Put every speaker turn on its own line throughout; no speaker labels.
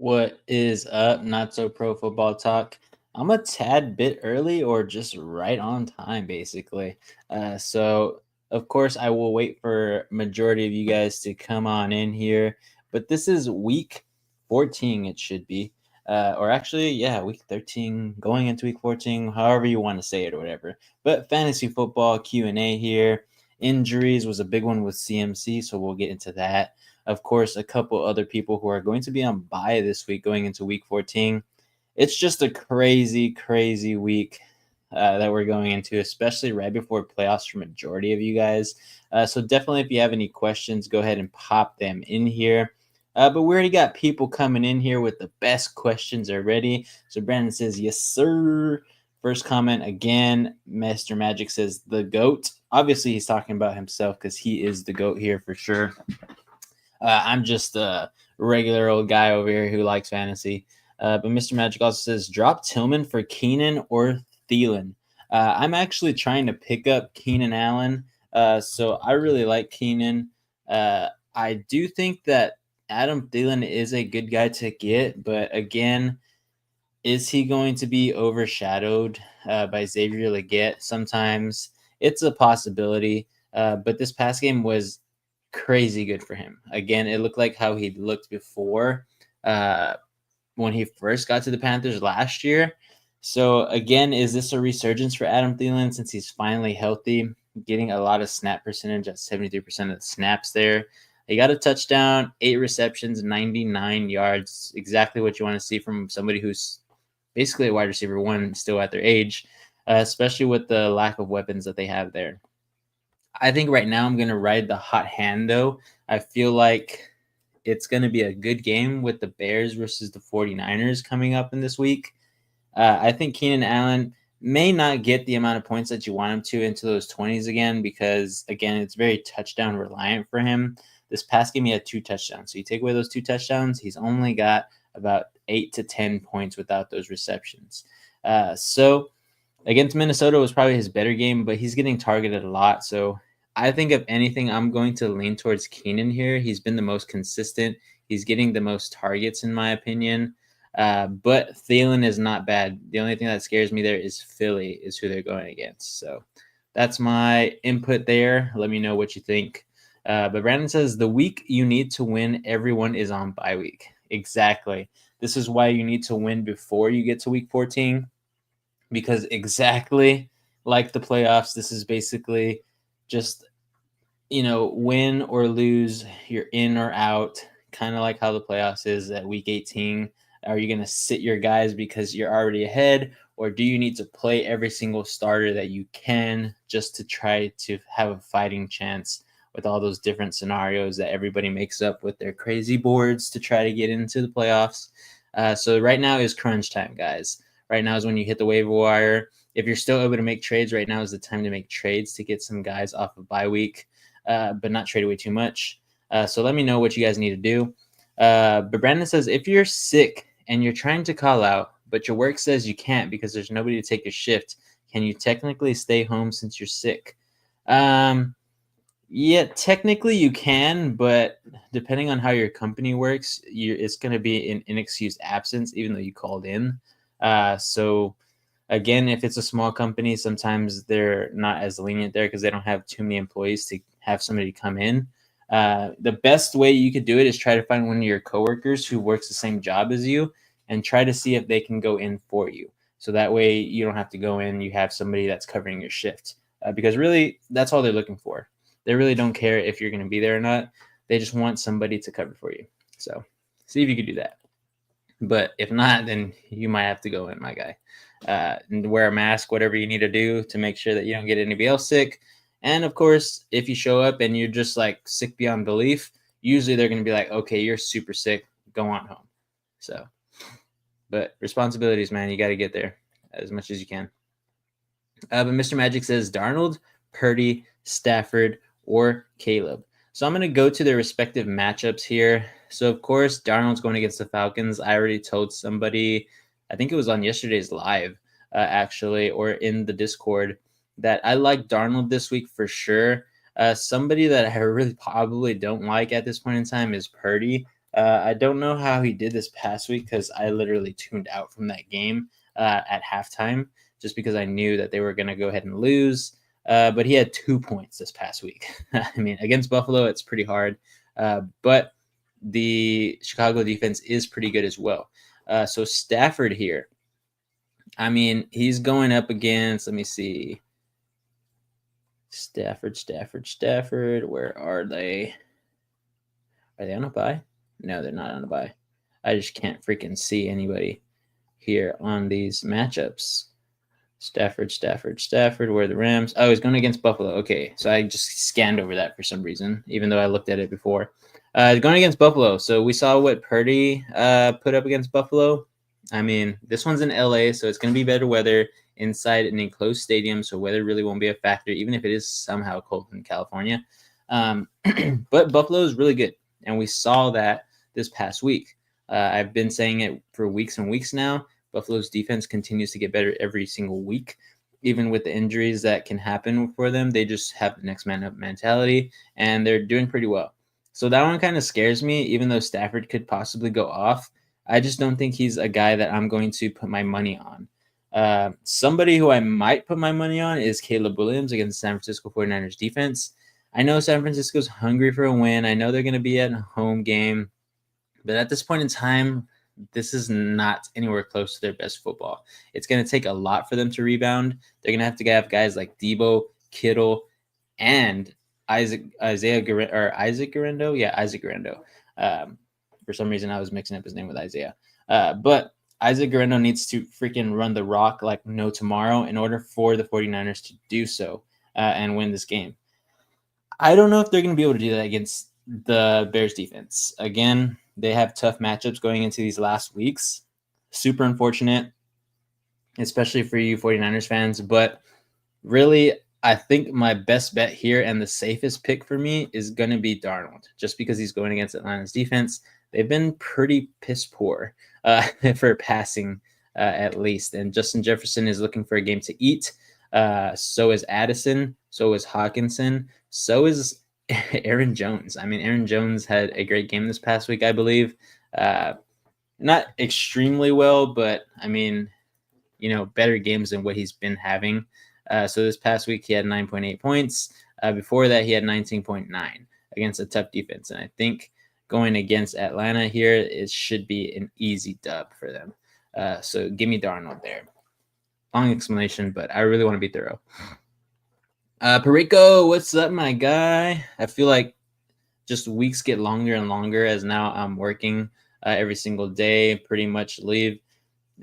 What is up? Not so pro football talk. I'm a tad bit early or just right on time, basically. So of course I will wait for majority of you guys to come on in here. But this is week 14, it should be. Or actually, yeah, week 13 going into week 14, however you want to say it or whatever. But fantasy football Q&A here. Injuries was a big one with CMC, so we'll get into that. Of course, a couple other people who are going to be on bye this week going into week 14. It's just a crazy, crazy week that we're going into, especially right before playoffs for majority of you guys. So definitely, if you have any questions, go ahead and pop them in here. But we already got people coming in here with the best questions already. So Brandon says, yes, sir. First comment again, Mr. Magic says, the GOAT. Obviously, he's talking about himself because he is the GOAT here for sure. I'm just a regular old guy over here who likes fantasy. But Mr. Magic also says, drop Tillman for Keenan or Thielen. I'm actually trying to pick up Keenan Allen. So I really like Keenan. I do think that Adam Thielen is a good guy to get. But again, is he going to be overshadowed by Xavier Legette? Sometimes it's a possibility. But this past game was crazy good for him. Again, it looked like how he looked before when he first got to the Panthers last year. So again, is this a resurgence for Adam Thielen since he's finally healthy, getting a lot of snap percentage at 73% of the snaps there? He got a touchdown, 8 receptions, 99 yards, exactly what you want to see from somebody who's basically a wide receiver one still at their age, especially with the lack of weapons that they have there. I think right now I'm going to ride the hot hand, though. I feel like it's going to be a good game with the Bears versus the 49ers coming up in this week. I think Keenan Allen may not get the amount of points that you want him to into those 20s again because, again, it's very touchdown reliant for him. This past game, he had 2 touchdowns. So you take away those 2 touchdowns, he's only got about 8 to 10 points without those receptions. So against Minnesota was probably his better game, but he's getting targeted a lot. So I think if anything, I'm going to lean towards Keenan here. He's been the most consistent. He's getting the most targets, in my opinion. But Thielen is not bad. The only thing that scares me there is Philly is who they're going against. So that's my input there. Let me know what you think. But Brandon says, the week you need to win, everyone is on bye week. Exactly. This is why you need to win before you get to week 14. Because exactly like the playoffs, this is basically just, win or lose, you're in or out, kind of like how the playoffs is at week 18. Are you going to sit your guys because you're already ahead, or do you need to play every single starter that you can just to try to have a fighting chance with all those different scenarios that everybody makes up with their crazy boards to try to get into the playoffs? So right now is crunch time, guys. Right now is when you hit the waiver wire. If you're still able to make trades, right now is the time to make trades to get some guys off of bye week, but not trade away too much. So let me know what you guys need to do. But Brandon says, if you're sick and you're trying to call out, but your work says you can't because there's nobody to take your shift, can you technically stay home since you're sick? Yeah, technically you can, but depending on how your company works, it's going to be an inexcused absence, even though you called in. So again, if it's a small company, sometimes they're not as lenient there because they don't have too many employees to have somebody come in. The best way you could do it is try to find one of your coworkers who works the same job as you and try to see if they can go in for you. So that way you don't have to go in, you have somebody that's covering your shift. Because really, that's all they're looking for. They really don't care if you're going to be there or not. They just want somebody to cover for you. So see if you could do that. But if not, then you might have to go in, my guy. And wear a mask, whatever you need to do to make sure that you don't get anybody else sick. And of course, if you show up and you're just like sick beyond belief, usually they're going to be like, okay, you're super sick, go on home. So, but responsibilities, man, you got to get there as much as you can. But Mr. Magic says Darnold, Purdy, Stafford, or Caleb. So I'm going to go to their respective matchups here. So, of course, Darnold's going against the Falcons. I already told somebody, I think it was on yesterday's live, actually, or in the Discord, that I like Darnold this week for sure. Somebody that I really probably don't like at this point in time is Purdy. I don't know how he did this past week because I literally tuned out from that game at halftime just because I knew that they were going to go ahead and lose. But he had 2 points this past week. I mean, against Buffalo, it's pretty hard. But the Chicago defense is pretty good as well. So Stafford here. I mean, he's going up against, let me see. Stafford. Where are they? Are they on a bye? No, they're not on a bye. I just can't freaking see anybody here on these matchups. Stafford. Where are the Rams? Oh, he's going against Buffalo. Okay, so I just scanned over that for some reason, even though I looked at it before. Going against Buffalo. So we saw what Purdy put up against Buffalo. I mean, this one's in LA, so it's going to be better weather inside an enclosed stadium, so weather really won't be a factor, even if it is somehow cold in California. But Buffalo is really good, and we saw that this past week. I've been saying it for weeks and weeks now. Buffalo's defense continues to get better every single week. Even with the injuries that can happen for them, they just have the next man up mentality, and they're doing pretty well. So that one kind of scares me, even though Stafford could possibly go off. I just don't think he's a guy that I'm going to put my money on. Somebody who I might put my money on is Caleb Williams against San Francisco 49ers defense. I know San Francisco's hungry for a win. I know they're going to be at a home game. But at this point in time, this is not anywhere close to their best football. It's going to take a lot for them to rebound. They're going to have guys like Debo, Kittle, and Isaac Guerendo. Yeah, Isaac Guerendo. For some reason, I was mixing up his name with Isaiah. But Isaac Guerendo needs to freaking run the rock like no tomorrow in order for the 49ers to do so and win this game. I don't know if they're going to be able to do that against the Bears defense. Again, they have tough matchups going into these last weeks. Super unfortunate, especially for you 49ers fans. But really, I think my best bet here and the safest pick for me is going to be Darnold, just because he's going against Atlanta's defense. They've been pretty piss poor for passing, at least. And Justin Jefferson is looking for a game to eat. So is Addison. So is Hawkinson. So is Aaron Jones. I mean, Aaron Jones had a great game this past week, I believe. Not extremely well, but I mean, better games than what he's been having. So this past week, he had 9.8 points. Before that, he had 19.9 against a tough defense. And I think going against Atlanta here, it should be an easy dub for them. So give me Darnold there. Long explanation, but I really want to be thorough. Perico, what's up, my guy? I feel like just weeks get longer and longer as now I'm working every single day. Pretty much leave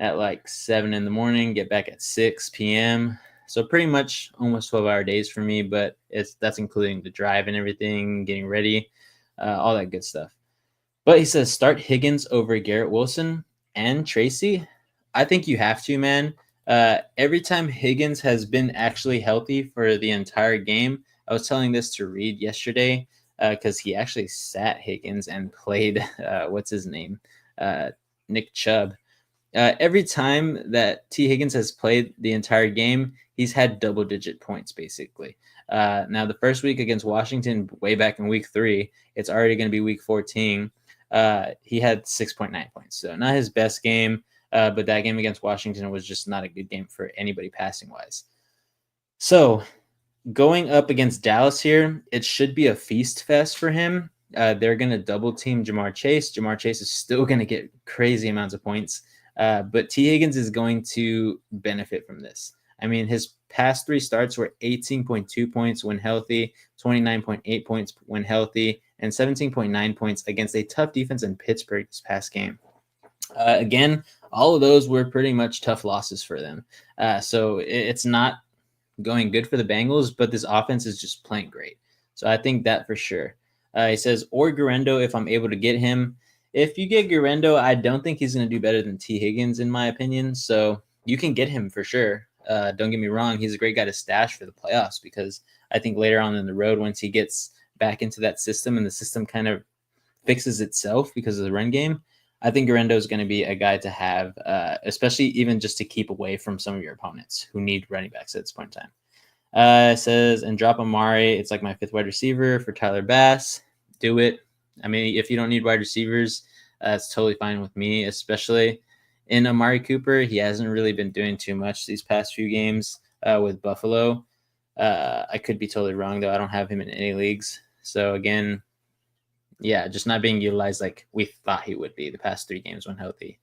at like 7 in the morning, get back at 6 p.m. So pretty much almost 12-hour days for me, but that's including the drive and everything, getting ready, all that good stuff. But he says start Higgins over Garrett Wilson and Tracy. I think you have to, man. Every time Higgins has been actually healthy for the entire game, I was telling this to Reed yesterday because he actually sat Higgins and played, what's his name? Nick Chubb. Every time that T. Higgins has played the entire game, he's had double-digit points, basically. Now, the first week against Washington, way back in week 3, it's already going to be week 14. He had 6.9 points. So not his best game. But that game against Washington was just not a good game for anybody passing-wise. So going up against Dallas here, it should be a feast fest for him. They're going to double-team Jamar Chase. Jamar Chase is still going to get crazy amounts of points. But T. Higgins is going to benefit from this. I mean, his past 3 starts were 18.2 points when healthy, 29.8 points when healthy, and 17.9 points against a tough defense in Pittsburgh this past game. Again, all of those were pretty much tough losses for them. So it's not going good for the Bengals, but this offense is just playing great. So I think that for sure. He says, or Guerendo if I'm able to get him. If you get Guerendo, I don't think he's going to do better than T. Higgins, in my opinion. So you can get him for sure. Don't get me wrong. He's a great guy to stash for the playoffs because I think later on in the road, once he gets back into that system and the system kind of fixes itself because of the run game, I think Guerendo is going to be a guy to have, especially even just to keep away from some of your opponents who need running backs at this point in time. It says, and drop Amari. It's like my 5th wide receiver for Tyler Bass. Do it. I mean, if you don't need wide receivers, it's totally fine with me, especially in Amari Cooper. He hasn't really been doing too much these past few games with Buffalo. I could be totally wrong, though. I don't have him in any leagues. So, again, yeah, just not being utilized like we thought he would be the past 3 games when healthy.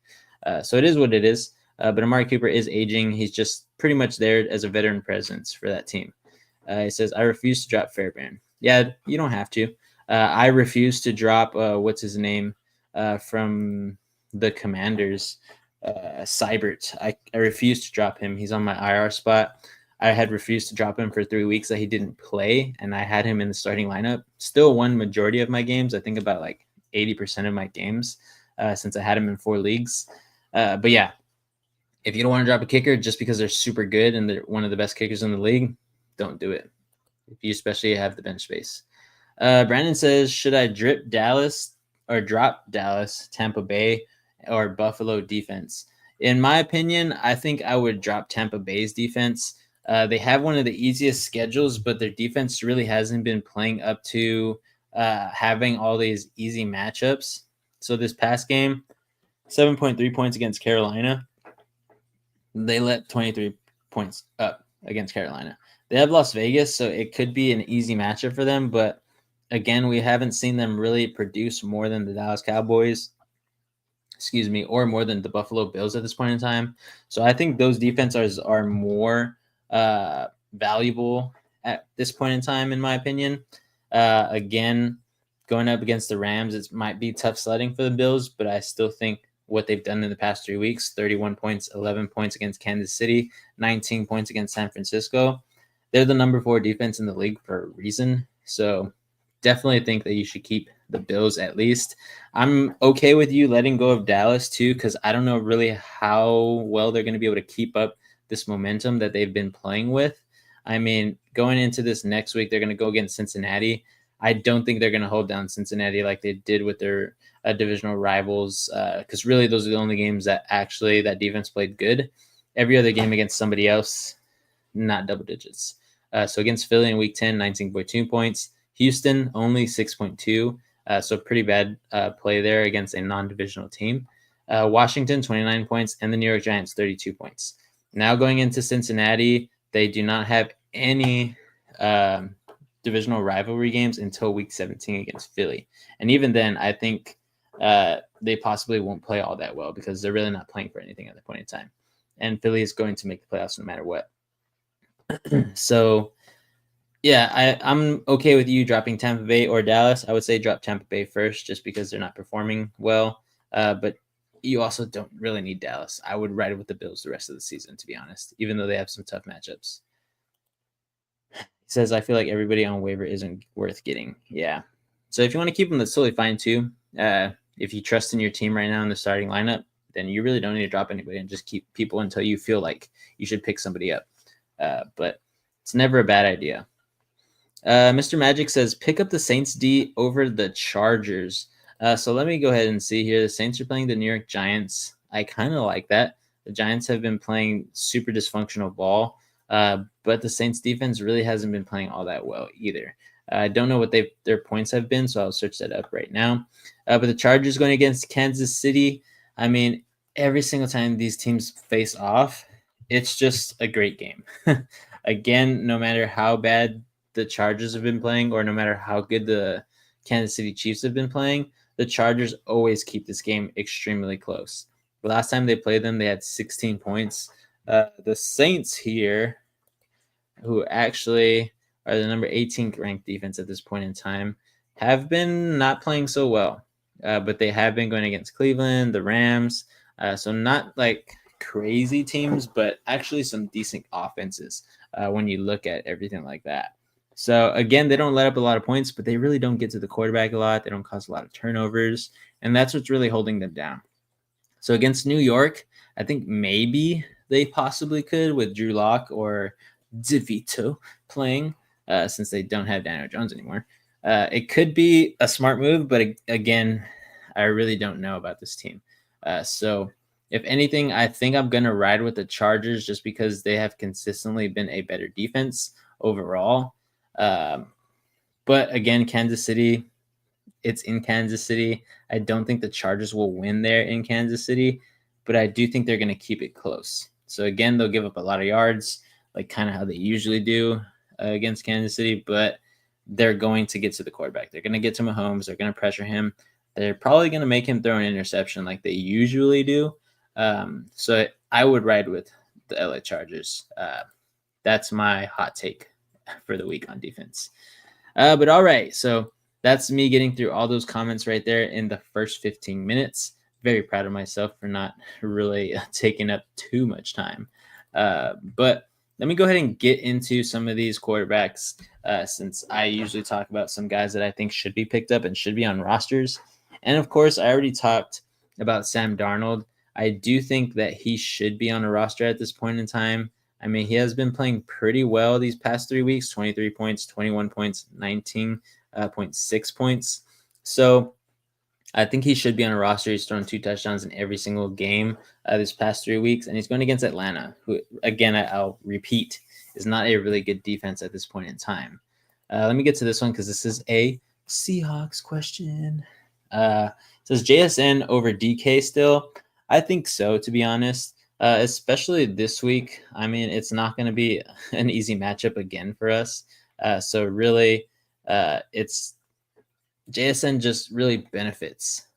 So it is what it is. But Amari Cooper is aging. He's just pretty much there as a veteran presence for that team. He says, I refuse to drop Fairbairn. Yeah, you don't have to. I refuse to drop, what's his name, from the Commanders, Seibert. I refuse to drop him. He's on my IR spot. I had refused to drop him for 3 weeks that he didn't play, and I had him in the starting lineup. Still won majority of my games. I think about like 80% of my games since I had him in 4 leagues. But yeah, if you don't want to drop a kicker just because they're super good and they're one of the best kickers in the league, don't do it. If you especially have the bench space. Brandon says, should I drop Dallas, Tampa Bay, or Buffalo defense? In my opinion, I think I would drop Tampa Bay's defense. They have one of the easiest schedules, but their defense really hasn't been playing up to having all these easy matchups. So this past game, 7.3 points against Carolina. They let 23 points up against Carolina. They have Las Vegas, so it could be an easy matchup for them. But again, we haven't seen them really produce more than the Dallas Cowboys, or more than the Buffalo Bills at this point in time. So I think those defenses are more valuable at this point in time, in my opinion. Again, going up against the Rams, it might be tough sledding for the Bills, but I still think what they've done in the past 3 weeks, 31 points, 11 points against Kansas City, 19 points against San Francisco. They're the number 4 defense in the league for a reason. So definitely think that you should keep the Bills at least. I'm okay with you letting go of Dallas too, because I don't know really how well they're going to be able to keep up this momentum that they've been playing with. I mean, going into this next week, they're going to go against Cincinnati. I don't think they're going to hold down Cincinnati like they did with their divisional rivals, because really those are the only games that actually that defense played good. Every other game against somebody else, not double digits. So against Philly in week 10, 19.2 points. Houston, only 6.2. So pretty bad play there against a non-divisional team. Washington, 29 points, and the New York Giants, 32 points. Now going into Cincinnati, they do not have any divisional rivalry games until week 17 against Philly. And even then, I think they possibly won't play all that well because they're really not playing for anything at that point in time. And Philly is going to make the playoffs no matter what. So, yeah, I'm okay with you dropping Tampa Bay or Dallas. I would say drop Tampa Bay first just because they're not performing well. But you also don't really need Dallas. I would ride with the Bills the rest of the season, to be honest, even though they have some tough matchups. He says, I feel like everybody on waiver isn't worth getting. Yeah. So if you want to keep them, that's totally fine too. If you trust in your team right now in the starting lineup, then you really don't need to drop anybody and just keep people until you feel like you should pick somebody up. But it's never a bad idea. Mr. Magic says, pick up the Saints D over the Chargers. So let me go ahead and see here. The Saints are playing the New York Giants. I kind of like that. The Giants have been playing super dysfunctional ball, but the Saints defense really hasn't been playing all that well either. I don't know what their points have been, so I'll search that up right now. But the Chargers going against Kansas City. I mean, every single time these teams face off, it's just a great game. Again, no matter how bad the Chargers have been playing or no matter how good the Kansas City Chiefs have been playing, the Chargers always keep this game extremely close. The last time they played them, they had 16 points. The Saints here, who actually are the number 18th ranked defense at this point in time, have been not playing so well. But they have been going against Cleveland, the Rams. So not like crazy teams, but actually some decent offenses when you look at everything like that. So again, they don't let up a lot of points, but they really don't get to the quarterback a lot. They don't cause a lot of turnovers, and that's what's really holding them down. So against New York, I think maybe they possibly could with Drew Lock or DeVito playing, since they don't have Daniel Jones anymore. It could be a smart move, but again, I really don't know about this team. So if anything, I think I'm going to ride with the Chargers just because they have consistently been a better defense overall. But again, Kansas City, it's in Kansas City. I don't think the Chargers will win there in Kansas City, but I do think they're going to keep it close. So again, they'll give up a lot of yards, like kind of how they usually do against Kansas City, but they're going to get to the quarterback. They're going to get to Mahomes. They're going to pressure him. They're probably going to make him throw an interception like they usually do. So I would ride with the LA Chargers. That's my hot take for the week on defense. But all right, so that's me getting through all those comments right there in the first 15 minutes. Very proud of myself for not really taking up too much time. But let me go ahead and get into some of these quarterbacks since I usually talk about some guys that I think should be picked up and should be on rosters. And of course, I already talked about Sam Darnold. I do think that he should be on a roster at this point in time. I mean, he has been playing pretty well these past 3 weeks, 23 points, 21 points, 19.6 points. So I think he should be on a roster. He's thrown 2 touchdowns in every single game this past 3 weeks, and he's going against Atlanta, who, again, I'll repeat, is not a really good defense at this point in time. Let me get to this one because this is a Seahawks question. It says JSN over DK still? I think so, to be honest. Especially this week. I mean, it's not going to be an easy matchup again for us. So really, it's JSN just really benefits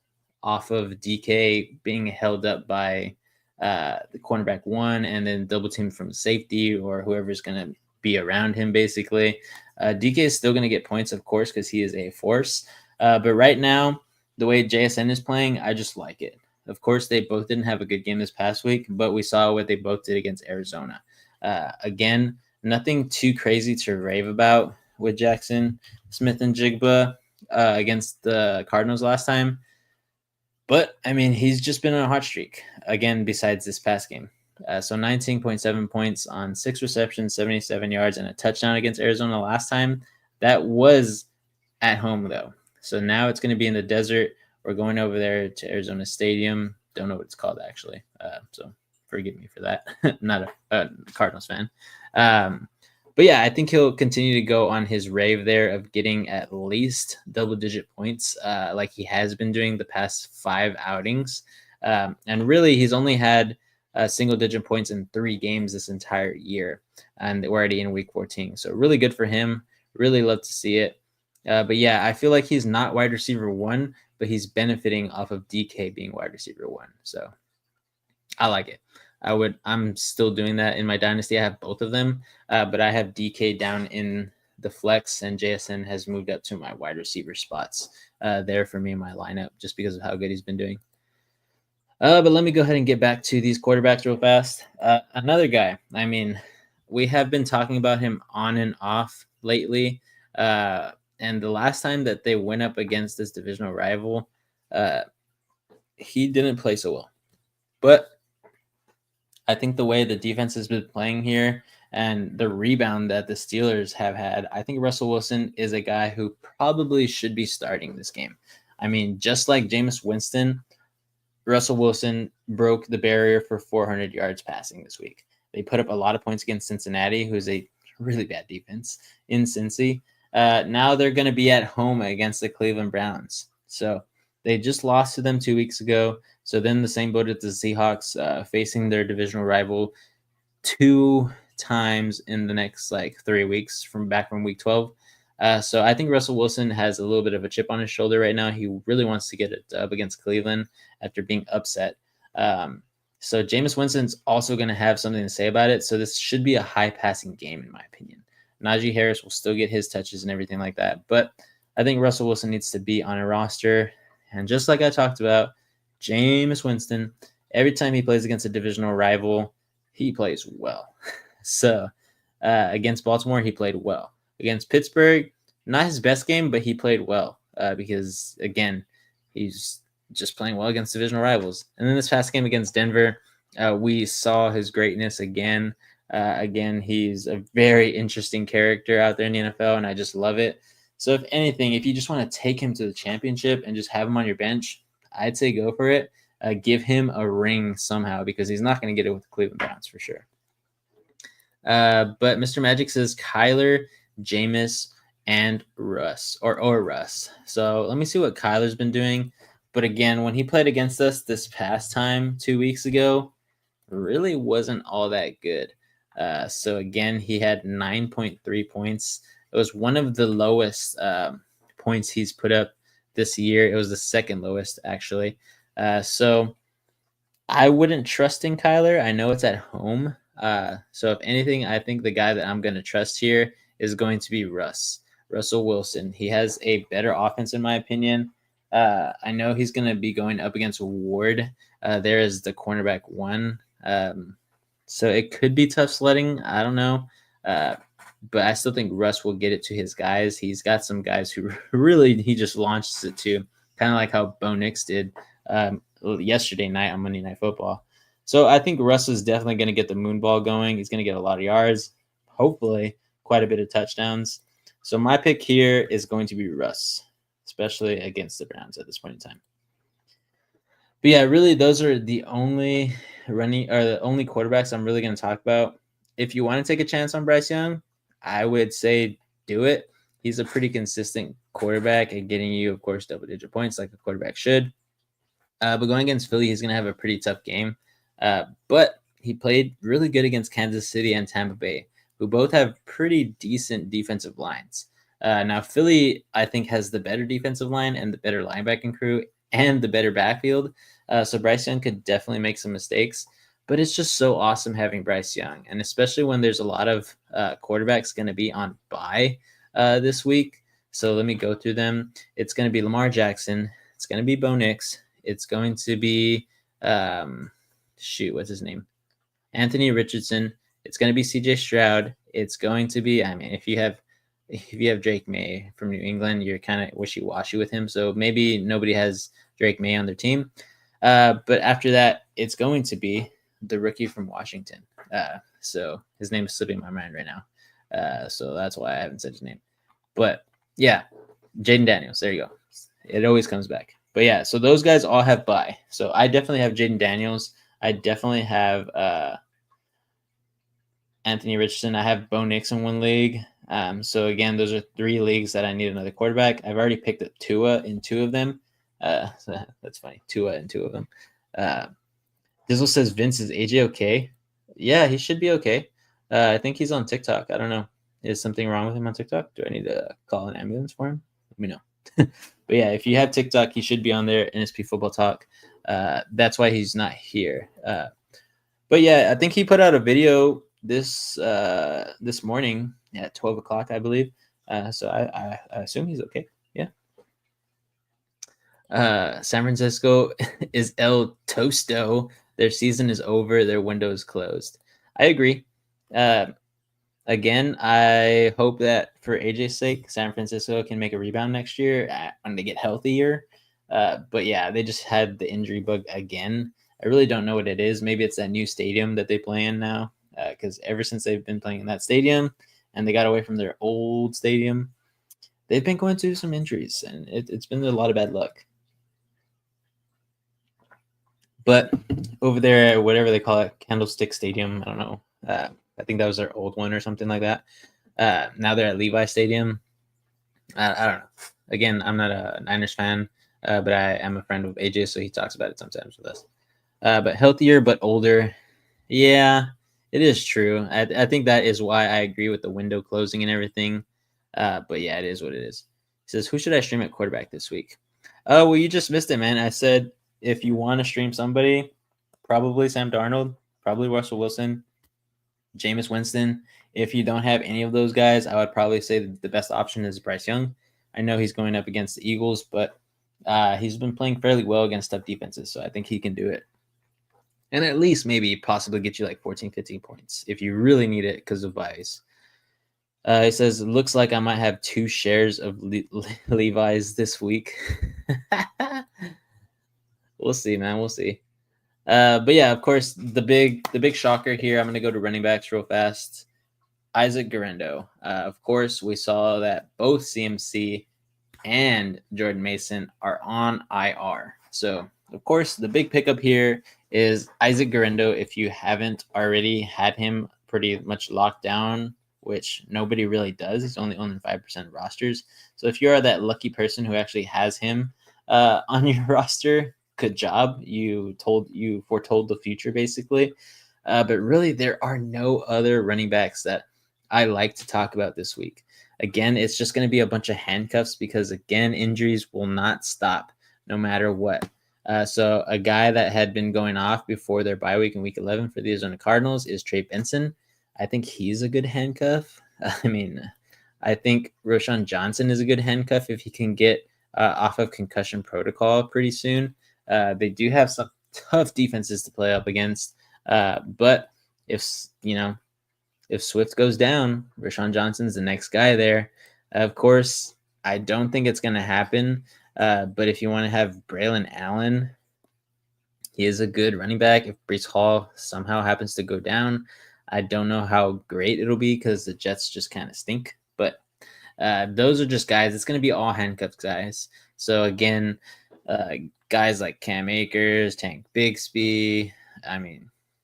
off of DK being held up by the cornerback 1 and then double team from safety or whoever's going to be around him, basically. DK is still going to get points, of course, because he is a force. But right now, the way JSN is playing, I just like it. Of course, they both didn't have a good game this past week, but we saw what they both did against Arizona. Again, nothing too crazy to rave about with Jackson Smith and Jigba against the Cardinals last time. But, I mean, he's just been on a hot streak, again, besides this past game. So 19.7 points on 6 receptions, 77 yards, and a touchdown against Arizona last time. That was at home, though. So now it's going to be in the desert. We're going over there to Arizona Stadium. Don't know what it's called, actually. So forgive me for that. Not a Cardinals fan. But yeah, I think he'll continue to go on his rave there of getting at least double-digit points like he has been doing the past 5 outings. And really, he's only had single-digit points in 3 games this entire year. And we're already in week 14. So really good for him. Really love to see it. But yeah, I feel like he's not wide receiver 1, but he's benefiting off of DK being wide receiver 1. So I like it. I'm still doing that in my dynasty. I have both of them, but I have DK down in the flex, and JSN has moved up to my wide receiver spots there for me in my lineup just because of how good he's been doing. But let me go ahead and get back to these quarterbacks real fast. Another guy, I mean, we have been talking about him on and off lately. And the last time that they went up against this divisional rival, he didn't play so well. But I think the way the defense has been playing here and the rebound that the Steelers have had, I think Russell Wilson is a guy who probably should be starting this game. I mean, just like Jameis Winston, Russell Wilson broke the barrier for 400 yards passing this week. They put up a lot of points against Cincinnati, who's a really bad defense in Cincy. Now they're going to be at home against the Cleveland Browns. So they just lost to them 2 weeks ago. So then the same boat as the Seahawks facing their divisional rival 2 times in the next 3 weeks from week 12. So I think Russell Wilson has a little bit of a chip on his shoulder right now. He really wants to get a dub against Cleveland after being upset. So Jameis Winston's also going to have something to say about it. So this should be a high passing game, in my opinion. Najee Harris will still get his touches and everything like that. But I think Russell Wilson needs to be on a roster. And just like I talked about, Jameis Winston, every time he plays against a divisional rival, he plays well. So against Baltimore, he played well. Against Pittsburgh, not his best game, but he played well because, again, he's just playing well against divisional rivals. And then this past game against Denver, we saw his greatness again. Again, he's a very interesting character out there in the NFL, and I just love it. So if anything, if you just want to take him to the championship and just have him on your bench, I'd say go for it. Give him a ring somehow because he's not going to get it with the Cleveland Browns for sure. But Mr. Magic says Kyler, Jameis, and Russ or Russ. So let me see what Kyler's been doing. But again, when he played against us this past time 2 weeks ago, really wasn't all that good. So again, he had 9.3 points. It was one of the lowest points he's put up this year. It was the second lowest, actually. So I wouldn't trust in Kyler. I know it's at home. So if anything, I think the guy that I'm going to trust here is going to be Russell Wilson. He has a better offense, in my opinion. I know he's going to be going up against Ward. There is the cornerback one. So it could be tough sledding. I don't know. But I still think Russ will get it to his guys. He's got some guys who really he just launched it to, kind of like how Bo Nix did yesterday night on Monday Night Football. So I think Russ is definitely going to get the moon ball going. He's going to get a lot of yards, hopefully quite a bit of touchdowns. So my pick here is going to be Russ, especially against the Browns at this point in time. But yeah, really, those are the only quarterbacks I'm really going to talk about. If you want to take a chance on Bryce Young, I would say do it. He's a pretty consistent quarterback at getting you, of course, double-digit points like a quarterback should. But going against Philly, he's going to have a pretty tough game. But he played really good against Kansas City and Tampa Bay, who both have pretty decent defensive lines. Now, Philly, I think, has the better defensive line and the better linebacking crew and the better backfield. So Bryce Young could definitely make some mistakes. But it's just so awesome having Bryce Young, and especially when there's a lot of quarterbacks going to be on bye this week. So let me go through them. It's going to be Lamar Jackson. It's going to be Bo Nix. It's going to be what's his name? Anthony Richardson. It's going to be CJ Stroud. It's going to be, I mean, if you have Drake May from New England, you're kind of wishy-washy with him. So maybe nobody has Drake May on their team. But after that, it's going to be the rookie from Washington. So his name is slipping my mind right now. So that's why I haven't said his name. But yeah, Jaden Daniels. There you go. It always comes back. But yeah, so those guys all have bye. So I definitely have Jaden Daniels. I definitely have Anthony Richardson. I have Bo Nix in one league. So again, those are 3 leagues that I need another quarterback. I've already picked up Tua in 2 of them. So that's funny. Tua in 2 of them. Dizzle says, Vince, is AJ okay? Yeah, he should be okay. I think he's on TikTok. I don't know. Is something wrong with him on TikTok? Do I need to call an ambulance for him? Let me know. But yeah, if you have TikTok, he should be on there. NSP Football Talk. That's why he's not here. But yeah, I think he put out a video this morning at 12 o'clock, I believe. So I assume he's okay. Yeah. San Francisco is El Tosto. Their season is over. Their window is closed. I agree. Again, I hope that for AJ's sake, San Francisco can make a rebound next year when they get healthier. But yeah, they just had the injury bug again. I really don't know what it is. Maybe it's that new stadium that they play in now. Because ever since they've been playing in that stadium and they got away from their old stadium, they've been going through some injuries, and it's been a lot of bad luck. But over there, whatever they call it, Candlestick Stadium, I don't know. I think that was their old one or something like that. Now they're at Levi Stadium. I don't know. Again, I'm not a Niners fan, but I am a friend of AJ, so he talks about it sometimes with us. But healthier but older. Yeah, it is true. I think that is why I agree with the window closing and everything. But yeah, it is what it is. He says, who should I stream at quarterback this week? Oh, well, you just missed it, man. I said if you want to stream somebody, probably Sam Darnold, probably Russell Wilson, Jameis Winston. If you don't have any of those guys, I would probably say that the best option is Bryce Young. I know he's going up against the Eagles, but he's been playing fairly well against tough defenses, so I think he can do it. And at least maybe possibly get you like 14, 15 points if you really need it because of buys. He says, it looks like I might have 2 shares of Levi's this week. We'll see, man. We'll see. But yeah, of course, the big shocker here, I'm going to go to running backs real fast. Isaac Guerrero. Of course, we saw that both CMC and Jordan Mason are on IR. So, of course, the big pickup here is Isaac Guerrero. If you haven't already had him pretty much locked down which nobody really does. He's only owned in 5% of rosters. So if you are that lucky person who actually has him on your roster, good job. You foretold the future basically. But really, there are no other running backs that I like to talk about this week. Again, it's just going to be a bunch of handcuffs because, again, injuries will not stop no matter what. So a guy that had been going off before their bye week in week 11 for the Arizona Cardinals is Trey Benson. I think he's a good handcuff. I mean, I think Roschon Johnson is a good handcuff if he can get off of concussion protocol pretty soon. They do have some tough defenses to play up against. But if Swift goes down, Roschon Johnson's the next guy there. Of course, I don't think it's going to happen. But if you want to have Braylon Allen, he is a good running back. If Breece Hall somehow happens to go down, I don't know how great it'll be because the Jets just kind of stink. But those are just guys. It's going to be all handcuffed guys. So again, guys like Cam Akers, Tank Bigsby,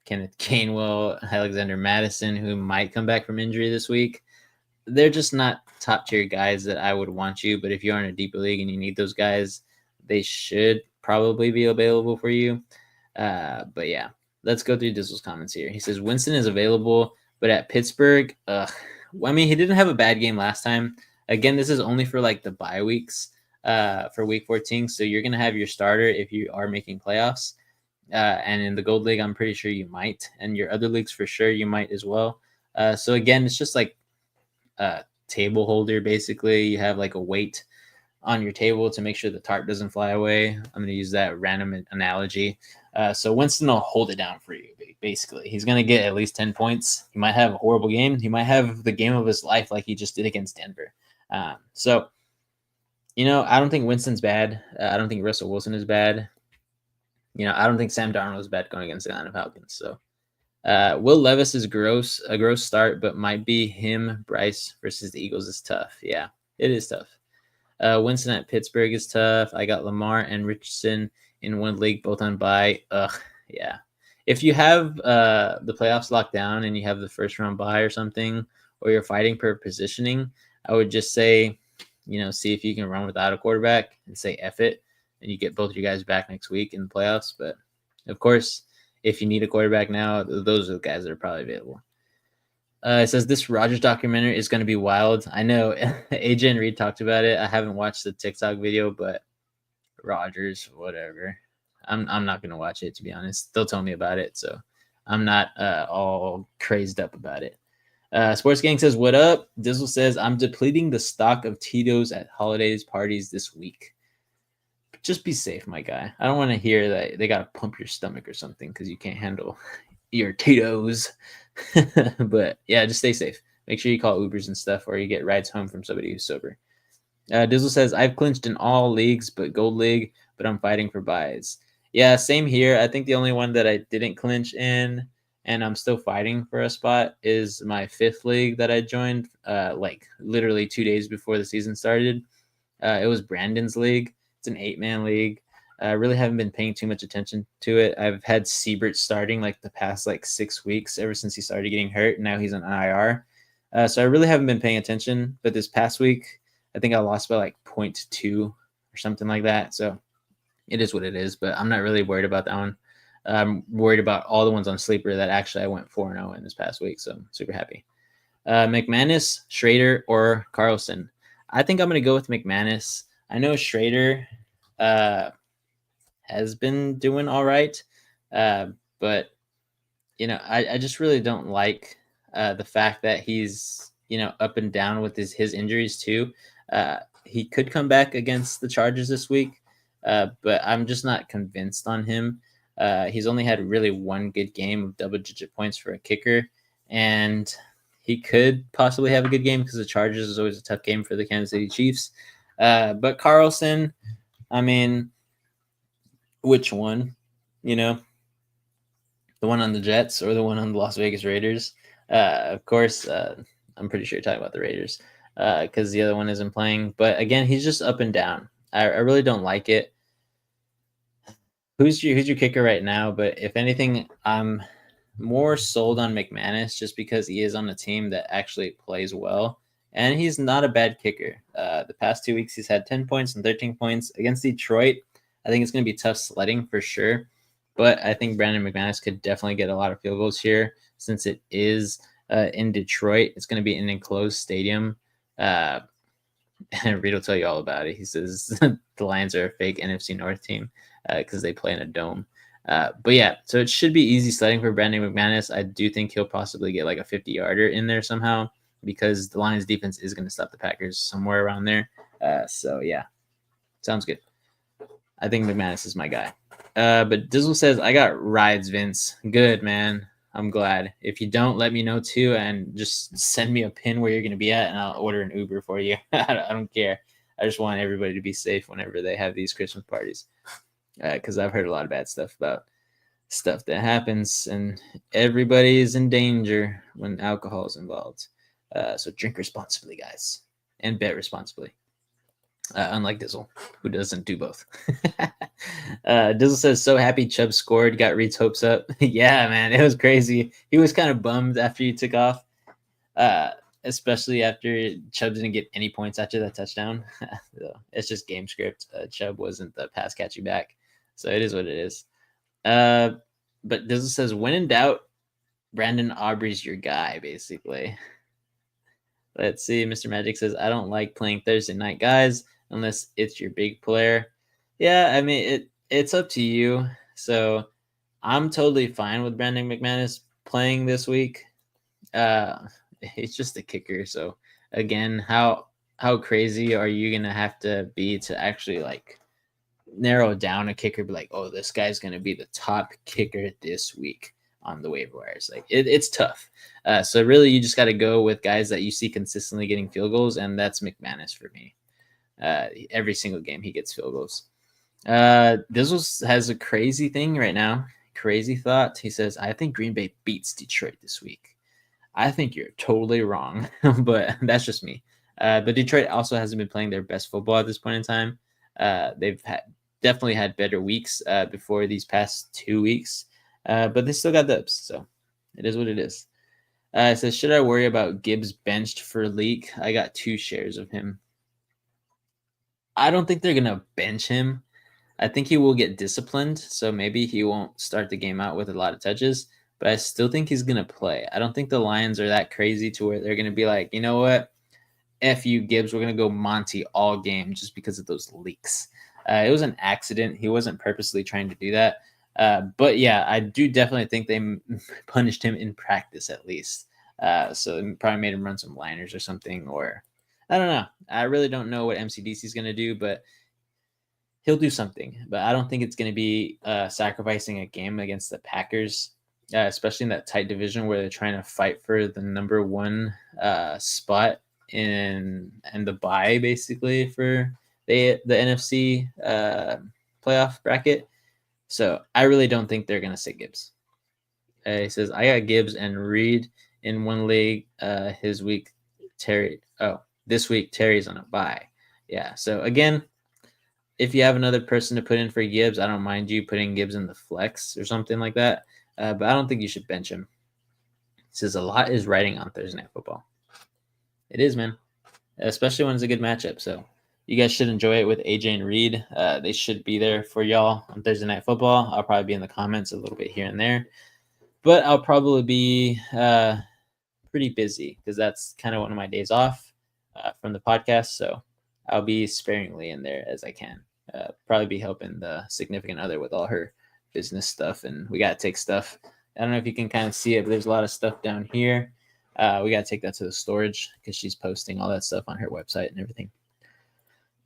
Kenneth Gainwell, Alexander Madison, who might come back from injury this week. They're just not top tier guys that I would want you. But if you are in a deeper league and you need those guys, they should probably be available for you. But yeah, let's go through Dizzle's comments here. He says Winston is available, but at Pittsburgh, he didn't have a bad game last time. Again, this is only for like the bye weeks for week 14. So you're going to have your starter if you are making playoffs. And in the Gold League, I'm pretty sure you might. And your other leagues, for sure, you might as well. So again, it's just like a table holder, basically. You have like a weight on your table to make sure the tarp doesn't fly away. I'm going to use that random analogy. So Winston will hold it down for you, basically. He's going to get at least 10 points. He might have a horrible game. He might have the game of his life like he just did against Denver. I don't think Winston's bad. I don't think Russell Wilson is bad. I don't think Sam Darnold is bad going against the Atlanta Falcons. So Will Levis is a gross start, but might be him. Bryce versus the Eagles is tough. Yeah, it is tough. Winston at Pittsburgh is tough. I got Lamar and Richardson in one league, both on bye. Yeah. If you have the playoffs locked down and you have the first round bye or something, or you're fighting per positioning, I would just say, see if you can run without a quarterback and say F it, and you get both your guys back next week in the playoffs. But of course, if you need a quarterback now, those are the guys that are probably available. It says this Rodgers documentary is going to be wild. I know AJ and Reed talked about it. I haven't watched the TikTok video, but Rodgers, whatever. I'm not going to watch it, to be honest. They'll tell me about it, so I'm not all crazed up about it. Sports Gang says, what up? Dizzle says, I'm depleting the stock of Tito's at holidays parties this week. Just be safe, my guy. I don't want to hear that they got to pump your stomach or something because you can't handle your Tito's. But yeah, just stay safe. Make sure you call Ubers and stuff, or you get rides home from somebody who's sober. Dizzle says, I've clinched in all leagues but Gold League, but I'm fighting for buys. Yeah, same here. I think the only one that I didn't clinch in and I'm still fighting for a spot is my 5th league that I joined like literally 2 days before the season started. It was Brandon's league. It's an 8-man league. I really haven't been paying too much attention to it. I've had Siebert starting like the past 6 weeks ever since he started getting hurt. And now he's on IR. So I really haven't been paying attention. But this past week, I think I lost by 0.2 or something like that. So it is what it is. But I'm not really worried about that one. I'm worried about all the ones on Sleeper that actually I went 4-0 in this past week. So I'm super happy. McManus, Schrader, or Carlson. I think I'm going to go with McManus. I know Schrader has been doing all right, but I just really don't like the fact that he's up and down with his injuries too. He could come back against the Chargers this week, but I'm just not convinced on him. He's only had really one good game of double-digit points for a kicker, and he could possibly have a good game because the Chargers is always a tough game for the Kansas City Chiefs. But Carlson, which one? The one on the Jets or the one on the Las Vegas Raiders? Of course, I'm pretty sure you're talking about the Raiders because the other one isn't playing. But again, he's just up and down. I really don't like it. Who's your kicker right now? But if anything, I'm more sold on McManus just because he is on a team that actually plays well. And he's not a bad kicker. The past 2 weeks, he's had 10 points and 13 points. Against Detroit, I think it's going to be tough sledding for sure. But I think Brandon McManus could definitely get a lot of field goals here since it is in Detroit. It's going to be an enclosed stadium. And Reed will tell you all about it. He says the Lions are a fake NFC North team because they play in a dome. But yeah, so it should be easy sledding for Brandon McManus. I do think he'll possibly get like a 50-yarder in there somehow because the Lions defense is going to stop the Packers somewhere around there. So yeah, sounds good. I think McManus is my guy. But Dizzle says, I got rides, Vince. Good, man. I'm glad. If you don't, let me know too, and just send me a pin where you're going to be at, and I'll order an Uber for you. I don't care. I just want everybody to be safe whenever they have these Christmas parties. Because I've heard a lot of bad stuff about stuff that happens, and everybody is in danger when alcohol is involved. So drink responsibly, guys, and bet responsibly. Unlike Dizzle, who doesn't do both. Dizzle says, so happy Chubb scored, got Reed's hopes up. Yeah, man, it was crazy. He was kind of bummed after he took off, especially after Chubb didn't get any points after that touchdown. It's just game script. Chubb wasn't the pass catching back, so it is what it is. But Dizzle says, when in doubt, Brandon Aubrey's your guy, basically. Let's see. Mr. Magic says, I don't like playing Thursday night guys unless it's your big player. Yeah, I mean, it's up to you. So I'm totally fine with Brandon McManus playing this week. He's just a kicker. So again, how crazy are you going to have to be to actually like narrow down a kicker, be like, oh, this guy's going to be the top kicker this week on the waiver wires? Like it's tough. So really you just got to go with guys that you see consistently getting field goals, and that's McManus for me. Every single game he gets field goals. This has a crazy thing right now. Crazy thought. He says, I think Green Bay beats Detroit this week. I think you're totally wrong, but that's just me. But Detroit also hasn't been playing their best football at this point in time. They've definitely had better weeks before these past 2 weeks, but they still got dubs, so it is what it is. It says, should I worry about Gibbs benched for leak? I got 2 shares of him. I don't think they're going to bench him. I think he will get disciplined, so maybe he won't start the game out with a lot of touches, but I still think he's going to play. I don't think the Lions are that crazy to where they're going to be like, you know what? F you, Gibbs, we're going to go Monty all game just because of those leaks. It was an accident. He wasn't purposely trying to do that. But yeah, I do definitely think they punished him in practice at least. So they probably made him run some liners or something, or I don't know. I really don't know what MCDC is going to do, but he'll do something. But I don't think it's going to be sacrificing a game against the Packers, especially in that tight division where they're trying to fight for the number 1 spot in the bye, basically, for the NFC playoff bracket. So I really don't think they're going to sit Gibbs. He says, I got Gibbs and Reed in one league. This week, Terry's on a bye. Yeah. So again, if you have another person to put in for Gibbs, I don't mind you putting Gibbs in the flex or something like that. But I don't think you should bench him. He says, a lot is riding on Thursday Night Football. It is, man. Especially when it's a good matchup. So you guys should enjoy it with AJ and Reed. They should be there for y'all on Thursday Night Football. I'll probably be in the comments a little bit here and there. But I'll probably be pretty busy because that's kind of one of my days off from the podcast. So I'll be sparingly in there as I can. Probably be helping the significant other with all her business stuff. And we got to take stuff. I don't know if you can kind of see it, but there's a lot of stuff down here. We got to take that to the storage because she's posting all that stuff on her website and everything.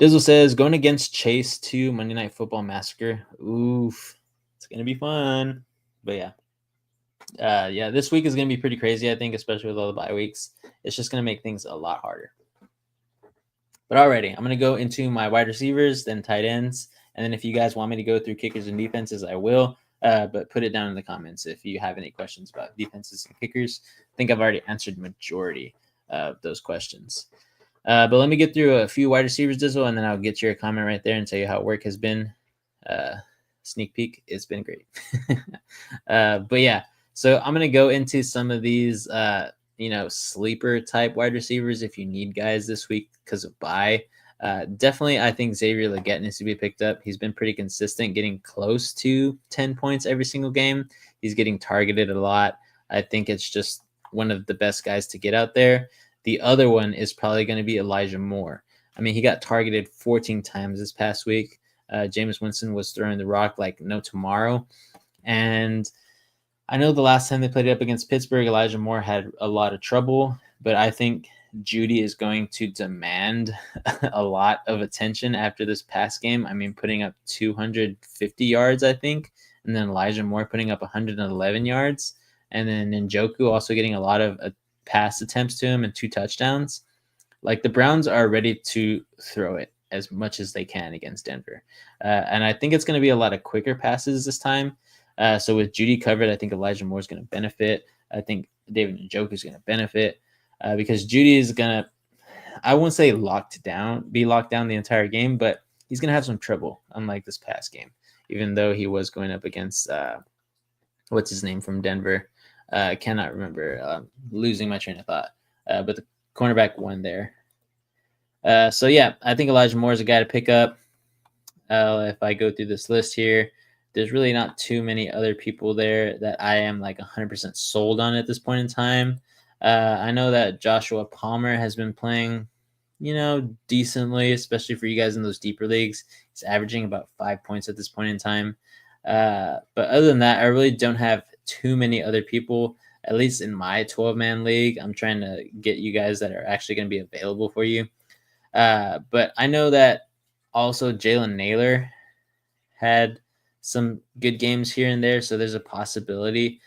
Dizzle says, going against Chase 2 Monday Night Football Massacre. Oof. It's going to be fun. But yeah, this week is going to be pretty crazy, I think, especially with all the bye weeks. It's just going to make things a lot harder. But alrighty, I'm going to go into my wide receivers, then tight ends. And then if you guys want me to go through kickers and defenses, I will. But put it down in the comments if you have any questions about defenses and kickers. I think I've already answered the majority of those questions. But let me get through a few wide receivers, Dizzle, and then I'll get your comment right there and tell you how work has been. Sneak peek, it's been great. But yeah, So I'm gonna go into some of these, sleeper type wide receivers if you need guys this week because of bye. Definitely, I think Xavier Legette needs to be picked up. He's been pretty consistent, getting close to 10 points every single game. He's getting targeted a lot. I think it's just one of the best guys to get out there. The other one is probably going to be Elijah Moore. I mean, he got targeted 14 times this past week. Jameis Winston was throwing the rock like no tomorrow. And I know the last time they played it up against Pittsburgh, Elijah Moore had a lot of trouble, but I think Judy is going to demand a lot of attention after this past game. I mean, putting up 250 yards, I think, and then Elijah Moore putting up 111 yards, and then Njoku also getting a lot of pass attempts to him and 2 touchdowns. Like, the Browns are ready to throw it as much as they can against Denver. And I think it's going to be a lot of quicker passes this time. So with Judy covered, I think Elijah Moore is going to benefit. I think David Njoku is going to benefit because Judy is going to, I won't say be locked down the entire game, but he's going to have some trouble, unlike this past game, even though he was going up against, what's his name from Denver? I cannot remember. Losing my train of thought. But the cornerback won there. So, yeah, I think Elijah Moore is a guy to pick up. If I go through this list here, there's really not too many other people there that I am like 100% sold on at this point in time. I know that Joshua Palmer has been playing, decently, especially for you guys in those deeper leagues. He's averaging about 5 points at this point in time. But other than that, I really don't have too many other people, at least in my 12-man league. I'm trying to get you guys that are actually going to be available for you. But I know that also Jalen Naylor had some good games here and there, so there's a possibility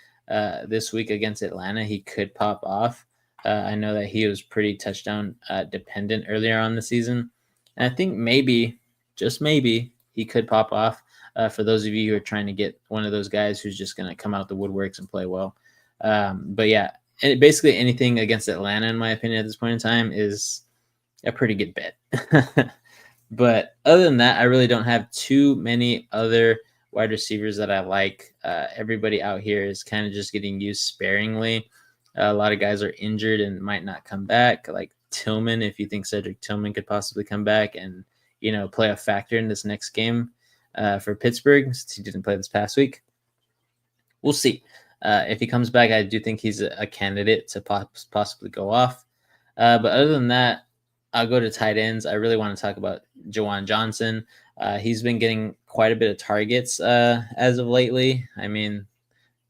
this week against Atlanta he could pop off. I know that he was pretty touchdown dependent earlier on the season, and I think maybe, just maybe, he could pop off for those of you who are trying to get one of those guys who's just going to come out the woodworks and play well. But yeah, basically anything against Atlanta, in my opinion, at this point in time is a pretty good bet. But other than that, I really don't have too many other wide receivers that I like. Everybody out here is kind of just getting used sparingly. A lot of guys are injured and might not come back, like Tillman, if you think Cedric Tillman could possibly come back and, play a factor in this next game for Pittsburgh, since he didn't play this past week. We'll see. If he comes back, I do think he's a candidate to possibly go off. But other than that, I'll go to tight ends. I really want to talk about Juwan Johnson. He's been getting quite a bit of targets as of lately. I mean,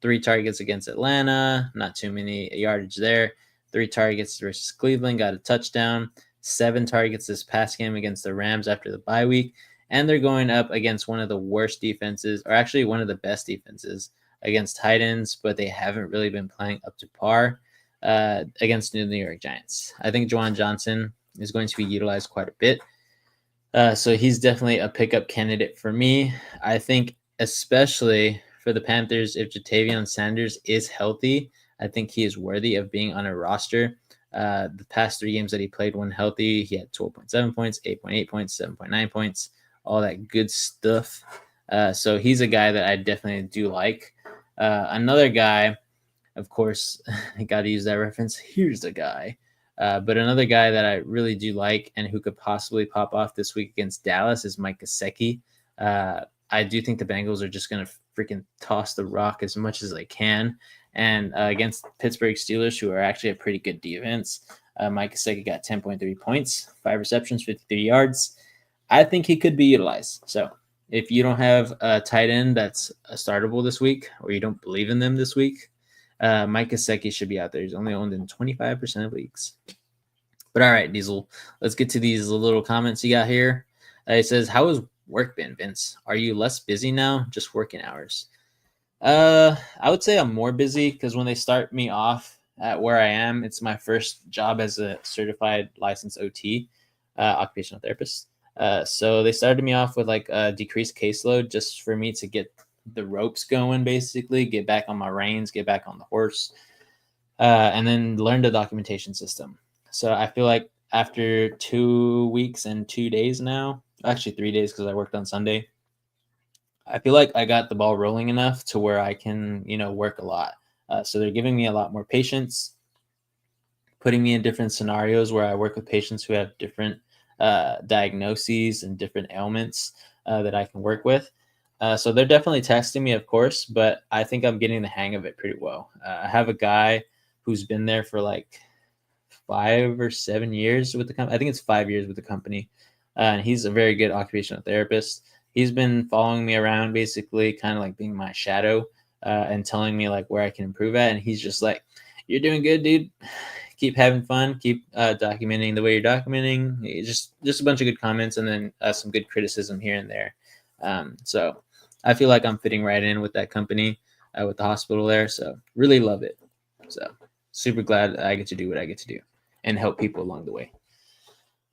3 targets against Atlanta, not too many yardage there. 3 targets versus Cleveland, got a touchdown. 7 targets this past game against the Rams after the bye week. And they're going up against one of the worst defenses, or actually one of the best defenses against tight ends, but they haven't really been playing up to par against the New York Giants. I think Juwan Johnson is going to be utilized quite a bit. So he's definitely a pickup candidate for me. I think especially for the Panthers, if Jatavion Sanders is healthy, I think he is worthy of being on a roster. The past 3 games that he played when healthy, he had 12.7 points, 8.8 points, 7.9 points, all that good stuff. So he's a guy that I definitely do like. Another guy, of course, I got to use that reference. Here's the guy. But another guy that I really do like and who could possibly pop off this week against Dallas is Mike Gesicki. I do think the Bengals are just going to freaking toss the rock as much as they can. And against Pittsburgh Steelers, who are actually a pretty good defense, Mike Gesicki got 10.3 points, 5 receptions, 53 yards. I think he could be utilized. So if you don't have a tight end that's a startable this week, or you don't believe in them this week, Mike Gesicki should be out there. He's only owned in 25% of leagues. But all right, Diesel, let's get to these little comments you got here. It says, how has work been, Vince? Are you less busy now? Just working hours? I would say I'm more busy because when they start me off at where I am, it's my first job as a certified licensed OT, occupational therapist. So they started me off with like a decreased caseload just for me to get the ropes going, basically get back on my reins, get back on the horse, and then learn the documentation system. So I feel like after 2 weeks and 2 days now, actually 3 days because I worked on Sunday, I feel like I got the ball rolling enough to where I can, work a lot. So they're giving me a lot more patience, putting me in different scenarios where I work with patients who have different diagnoses and different ailments that I can work with. So they're definitely testing me, of course, but I think I'm getting the hang of it pretty well. I have a guy who's been there for like 5 or 7 years with the company. I think it's 5 years with the company. And he's a very good occupational therapist. He's been following me around, basically, kind of like being my shadow and telling me like where I can improve at. And he's just like, "You're doing good, dude. Keep having fun. Keep documenting the way you're documenting." Just a bunch of good comments, and then some good criticism here and there. So I feel like I'm fitting right in with that company, with the hospital there. So really love it. So super glad I get to do what I get to do and help people along the way.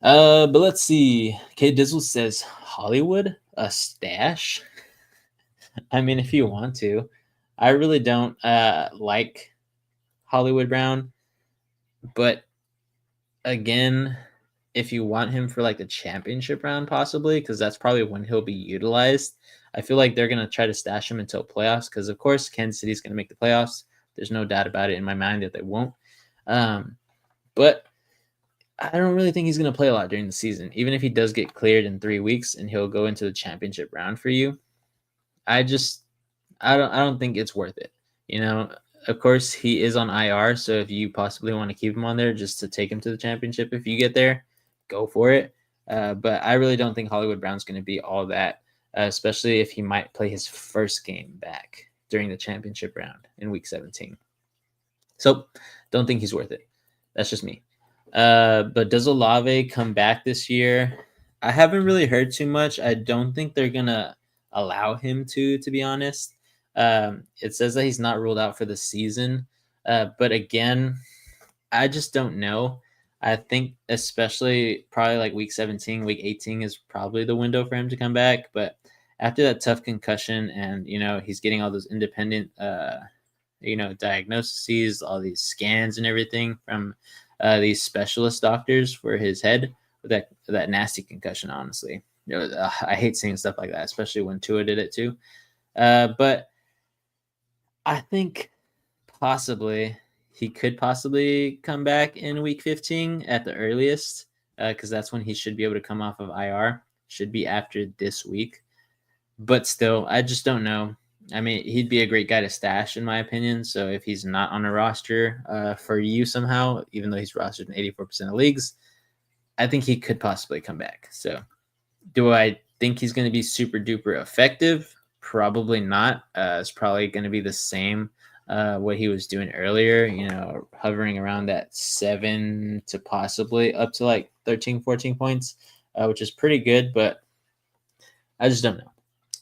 But let's see. K Dizzle says Hollywood, a stash. I mean, if you want to, I really don't like Hollywood Brown, but again, if you want him for like the championship round, possibly, because that's probably when he'll be utilized. I feel like they're gonna try to stash him until playoffs, because of course Kansas City's gonna make the playoffs. There's no doubt about it in my mind that they won't. But I don't really think he's going to play a lot during the season. Even if he does get cleared in 3 weeks and he'll go into the championship round for you, I don't think it's worth it. You know, of course he is on IR, so if you possibly want to keep him on there just to take him to the championship, if you get there, go for it. But I really don't think Hollywood Brown's going to be all that, especially if he might play his first game back during the championship round in week 17. So don't think he's worth it. That's just me. But does Olave come back this year? I haven't really heard too much. I don't think they're gonna allow him to be honest. It says that he's not ruled out for the season. But again, I just don't know. I think especially probably like week 17, week 18 is probably the window for him to come back. But after that tough concussion and he's getting all those independent diagnoses, all these scans and everything from these specialist doctors for his head with that nasty concussion. Honestly, I hate seeing stuff like that, especially when Tua did it too. But I think he could possibly come back in week 15 at the earliest, because that's when he should be able to come off of IR. Should be after this week, but still, I just don't know. I mean, he'd be a great guy to stash, in my opinion. So if he's not on a roster for you somehow, even though he's rostered in 84% of leagues, I think he could possibly come back. So do I think he's going to be super duper effective? Probably not. It's probably going to be the same what he was doing earlier, hovering around that 7 to possibly up to like 13, 14 points, which is pretty good, but I just don't know.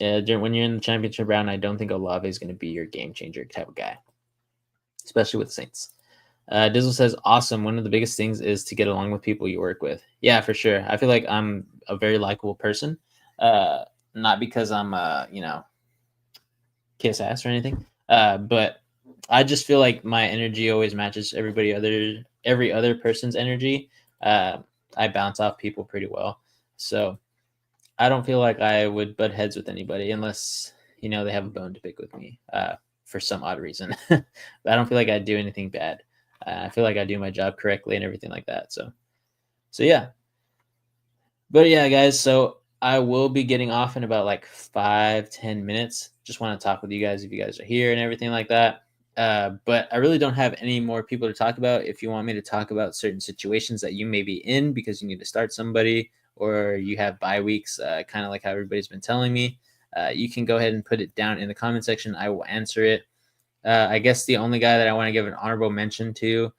When you're in the championship round, I don't think Olave is going to be your game changer type of guy, especially with the Saints. Dizzle says, awesome. One of the biggest things is to get along with people you work with. Yeah, for sure. I feel like I'm a very likable person. Not because I'm, kiss ass or anything. But I just feel like my energy always matches every other person's energy. I bounce off people pretty well. So I don't feel like I would butt heads with anybody unless, they have a bone to pick with me for some odd reason. But I don't feel like I do anything bad. I feel like I do my job correctly and everything like that. So yeah. But yeah, guys, so I will be getting off in about like 5-10 minutes. Just want to talk with you guys if you guys are here and everything like that. But I really don't have any more people to talk about. If you want me to talk about certain situations that you may be in because you need to start somebody, or you have bye weeks, kind of like how everybody's been telling me, you can go ahead and put it down in the comment section. I will answer it. I guess the only guy that I want to give an honorable mention to,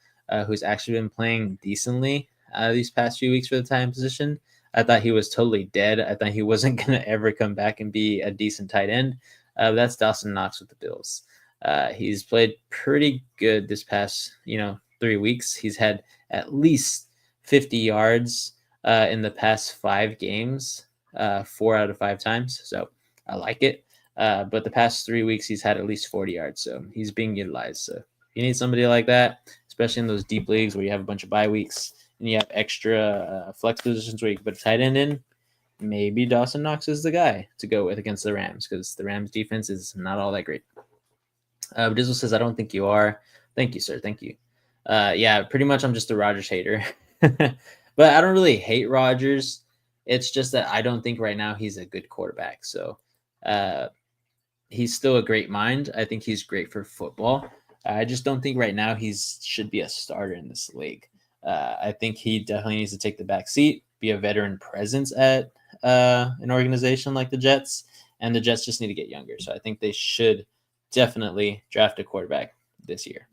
who's actually been playing decently these past few weeks for the tight end position. I thought he was totally dead. I thought he wasn't going to ever come back and be a decent tight end. That's Dawson Knox with the Bills. He's played pretty good this past, 3 weeks. He's had at least 50 yards in the past 5 games, 4 out of 5 times. So I like it. But the past 3 weeks, he's had at least 40 yards. So he's being utilized. So if you need somebody like that, especially in those deep leagues where you have a bunch of bye weeks and you have extra flex positions where you can put a tight end in, maybe Dawson Knox is the guy to go with against the Rams, because the Rams defense is not all that great. Dizzle says, I don't think you are. Thank you, sir. Thank you. Yeah, pretty much I'm just a Rodgers hater. But I don't really hate Rodgers. It's just that I don't think right now he's a good quarterback. So uh, he's still a great mind. I think he's great for football. I just don't think right now he's should be a starter in this league. I think he definitely needs to take the back seat, be a veteran presence at an organization like the Jets, and the Jets just need to get younger. So I think they should definitely draft a quarterback this year.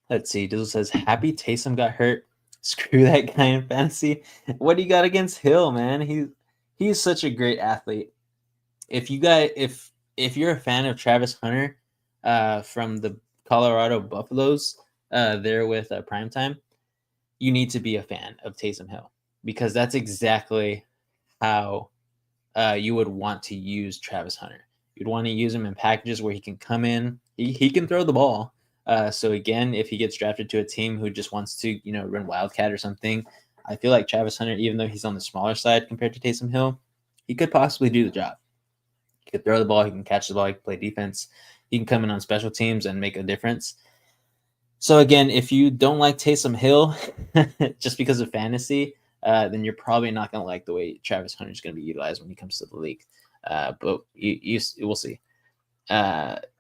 Let's see. Dizzle says, happy Taysom got hurt. Screw that guy in fantasy. What do you got against Hill, man? He's such a great athlete. If you're a fan of Travis Hunter from the Colorado Buffaloes, there with Primetime, you need to be a fan of Taysom Hill because that's exactly how you would want to use Travis Hunter. You'd want to use him in packages where he can come in, he can throw the ball. So again, if he gets drafted to a team who just wants to, run Wildcat or something, I feel like Travis Hunter, even though he's on the smaller side compared to Taysom Hill, he could possibly do the job. He could throw the ball, he can catch the ball, he can play defense, he can come in on special teams and make a difference. So again, if you don't like Taysom Hill just because of fantasy, then you're probably not going to like the way Travis Hunter is going to be utilized when he comes to the league. But we'll see.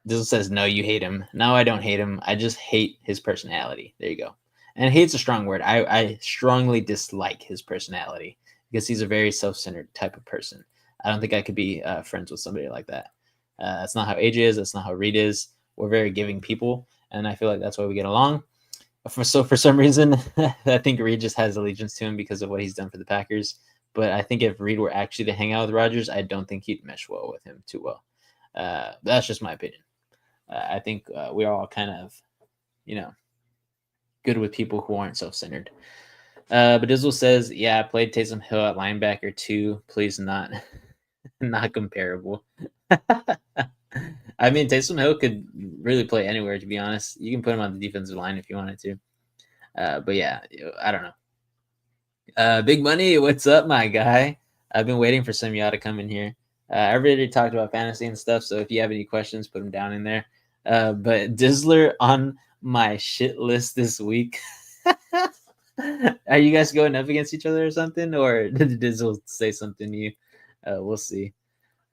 This says, no, you hate him. No, I don't hate him. I just hate his personality. There you go. And hate's a strong word. I strongly dislike his personality because he's a very self-centered type of person. I don't think I could be friends with somebody like that. That's not how AJ is. That's not how Reed is. We're very giving people, and I feel like that's why we get along. For some reason, I think Reed just has allegiance to him because of what he's done for the Packers. But I think if Reed were actually to hang out with Rodgers, I don't think he'd mesh well with him too well. That's just my opinion. I think we are all kind of, good with people who aren't self-centered. But Dizzle says, yeah, I played Taysom Hill at linebacker too. Please not comparable. I mean, Taysom Hill could really play anywhere, to be honest. You can put him on the defensive line if you wanted to. But yeah, I don't know. Big Money, what's up, my guy? I've been waiting for some of y'all to come in here. I already talked about fantasy and stuff, so if you have any questions, put them down in there. But Dizzler on my shit list this week. Are you guys going up against each other or something? Or did Dizzle say something to you? We'll see.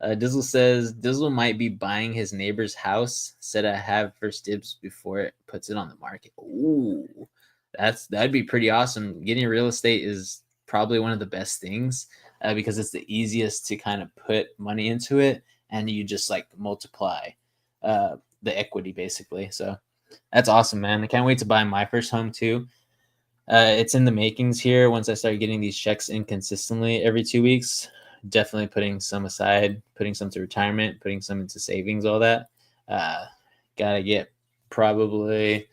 Dizzle says Dizzle might be buying his neighbor's house. Said I have first dibs before it puts it on the market. Ooh, that'd be pretty awesome. Getting real estate is probably one of the best things because it's the easiest to kind of put money into it, and you just like multiply the equity basically. So that's awesome, man. I can't wait to buy my first home too. It's in the makings here. Once I start getting these checks in consistently every 2 weeks, definitely putting some aside, putting some to retirement, putting some into savings, all that. Gotta get probably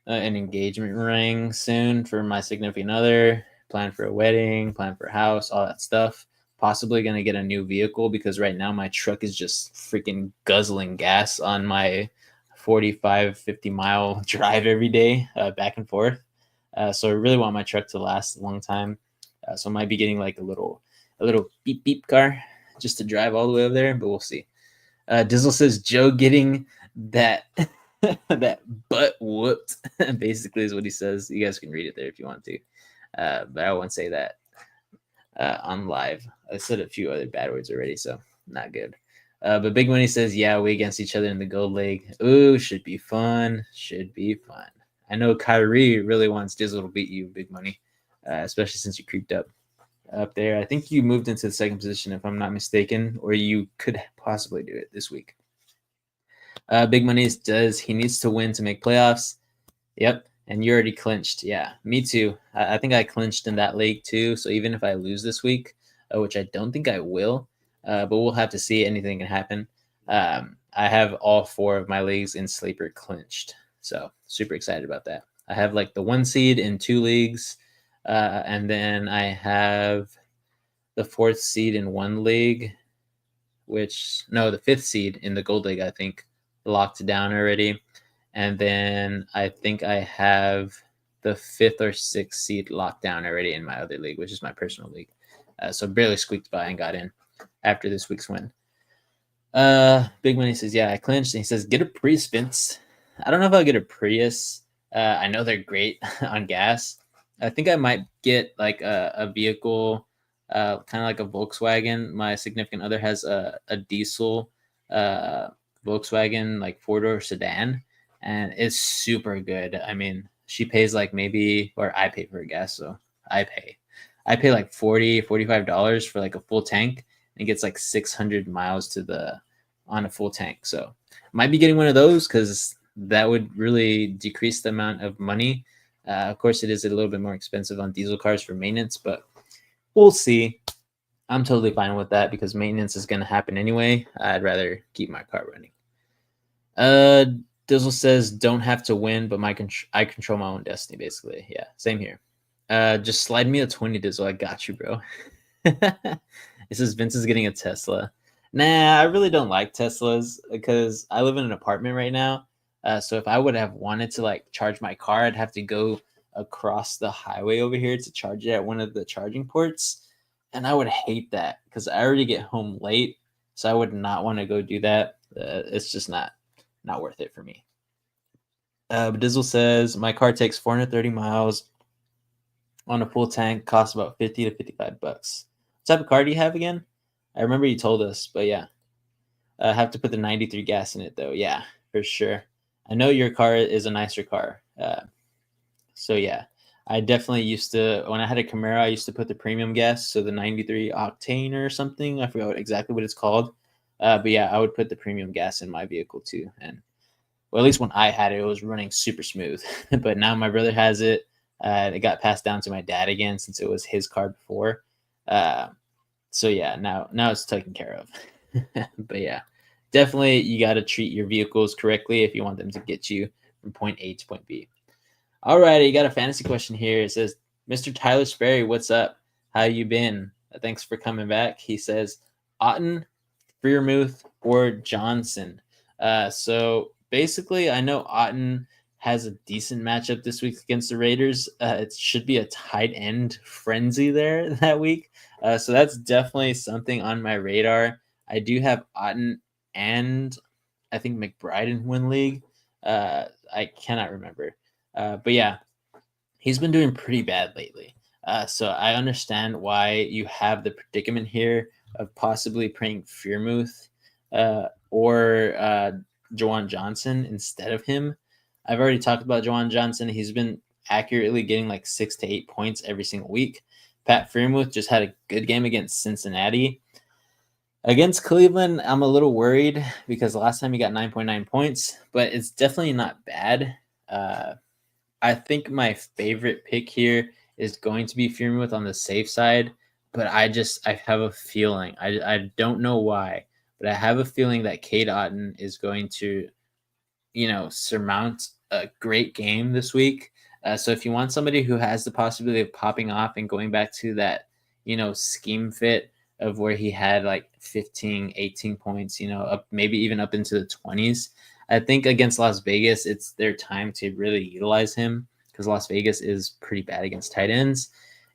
an engagement ring soon for my significant other, plan for a wedding, plan for a house, all that stuff. Possibly gonna get a new vehicle because right now my truck is just freaking guzzling gas on my 45, 50-mile drive every day, back and forth. So I really want my truck to last a long time. So I might be getting like a little beep beep car just to drive all the way over there, but we'll see. Dizzle says Joe getting that that butt whooped basically is what he says. You guys can read it there if you want to, but I won't say that on live. I said a few other bad words already, so not good. But Big Money says, yeah, we against each other in the gold league. Ooh, should be fun. Should be fun. I know Kyrie really wants Dizzle to beat you, Big Money, especially since you creeped up there. I think you moved into the second position, if I'm not mistaken, or you could possibly do it this week. Big Money says he needs to win to make playoffs. Yep, and you already clinched. Yeah, me too. I think I clinched in that league too. So even if I lose this week, which I don't think I will, but we'll have to see. Anything can happen. I have all 4 of my leagues in Sleeper clinched. So super excited about that. I have like the 1 seed in 2 leagues. And then I have the 4th seed in 1 league, the 5th seed in the gold league, I think, locked down already. And then I think I have the 5th or 6th seed locked down already in my other league, which is my personal league. So barely squeaked by and got in after this week's win. Big Money says, yeah, I clinched. And he says, get a Prius, Vince. I don't know if I'll get a Prius. I know they're great on gas. I think I might get like a vehicle, kind of like a Volkswagen. My significant other has a diesel Volkswagen, like four-door sedan, and it's super good. I mean, she pays like maybe, or I pay for her gas, so I pay. I pay like $45 for like a full tank, and gets like 600 miles to the on a full tank. So might be getting one of those because that would really decrease the amount of money. Of course, it is a little bit more expensive on diesel cars for maintenance, but we'll see. I'm totally fine with that because maintenance is going to happen anyway. I'd rather keep my car running. Uh, Dizzle says, "Don't have to win, but I control my own destiny." Basically, yeah, same here. Just slide me a 20, Dizzle. I got you, bro. It says Vince is getting a Tesla. Nah, I really don't like Teslas because I live in an apartment right now. So if I would have wanted to like charge my car, I'd have to go across the highway over here to charge it at one of the charging ports, and I would hate that because I already get home late, so I would not want to go do that. It's just not worth it for me. Dizzle says my car takes 430 miles on a full tank, costs about 50 to 55 bucks. What type of car do you have again? I remember you told us, but yeah. I have to put the 93 gas in it though. Yeah, for sure. I know your car is a nicer car. So yeah, I definitely used to, when I had a Camaro, I used to put the premium gas, so the 93 octane or something. I forgot exactly what it's called. But yeah, I would put the premium gas in my vehicle too. And well, at least when I had it, it was running super smooth. But now my brother has it. It got passed down to my dad again since it was his car before. Uh, so yeah, now it's taken care of. But yeah, definitely you got to treat your vehicles correctly if you want them to get you from point A to point B. All righty, you got a fantasy question here. It says, Mr. Tyler Sperry, what's up? How you been? Thanks for coming back. He says, Otten, Freermuth, or Johnson. So basically, I know Otten has a decent matchup this week against the Raiders. It should be a tight end frenzy there that week. So that's definitely something on my radar. I do have Otten and I think McBride in one league. I cannot remember. But yeah, he's been doing pretty bad lately. So I understand why you have the predicament here of possibly playing Freermuth or Jawan Johnson instead of him. I've already talked about Jawan Johnson. He's been accurately getting like 6 to 8 points every single week. Pat Freermuth just had a good game against Cincinnati. Against Cleveland, I'm a little worried because last time he got 9.9 points, but it's definitely not bad. I think my favorite pick here is going to be Freermuth on the safe side, but I have a feeling. I don't know why, but I have a feeling that Cade Otton is going to, surmount a great game this week. So if you want somebody who has the possibility of popping off and going back to that, scheme fit of where he had like 15, 18 points, up maybe even up into the 20s. I think against Las Vegas, it's their time to really utilize him because Las Vegas is pretty bad against tight ends.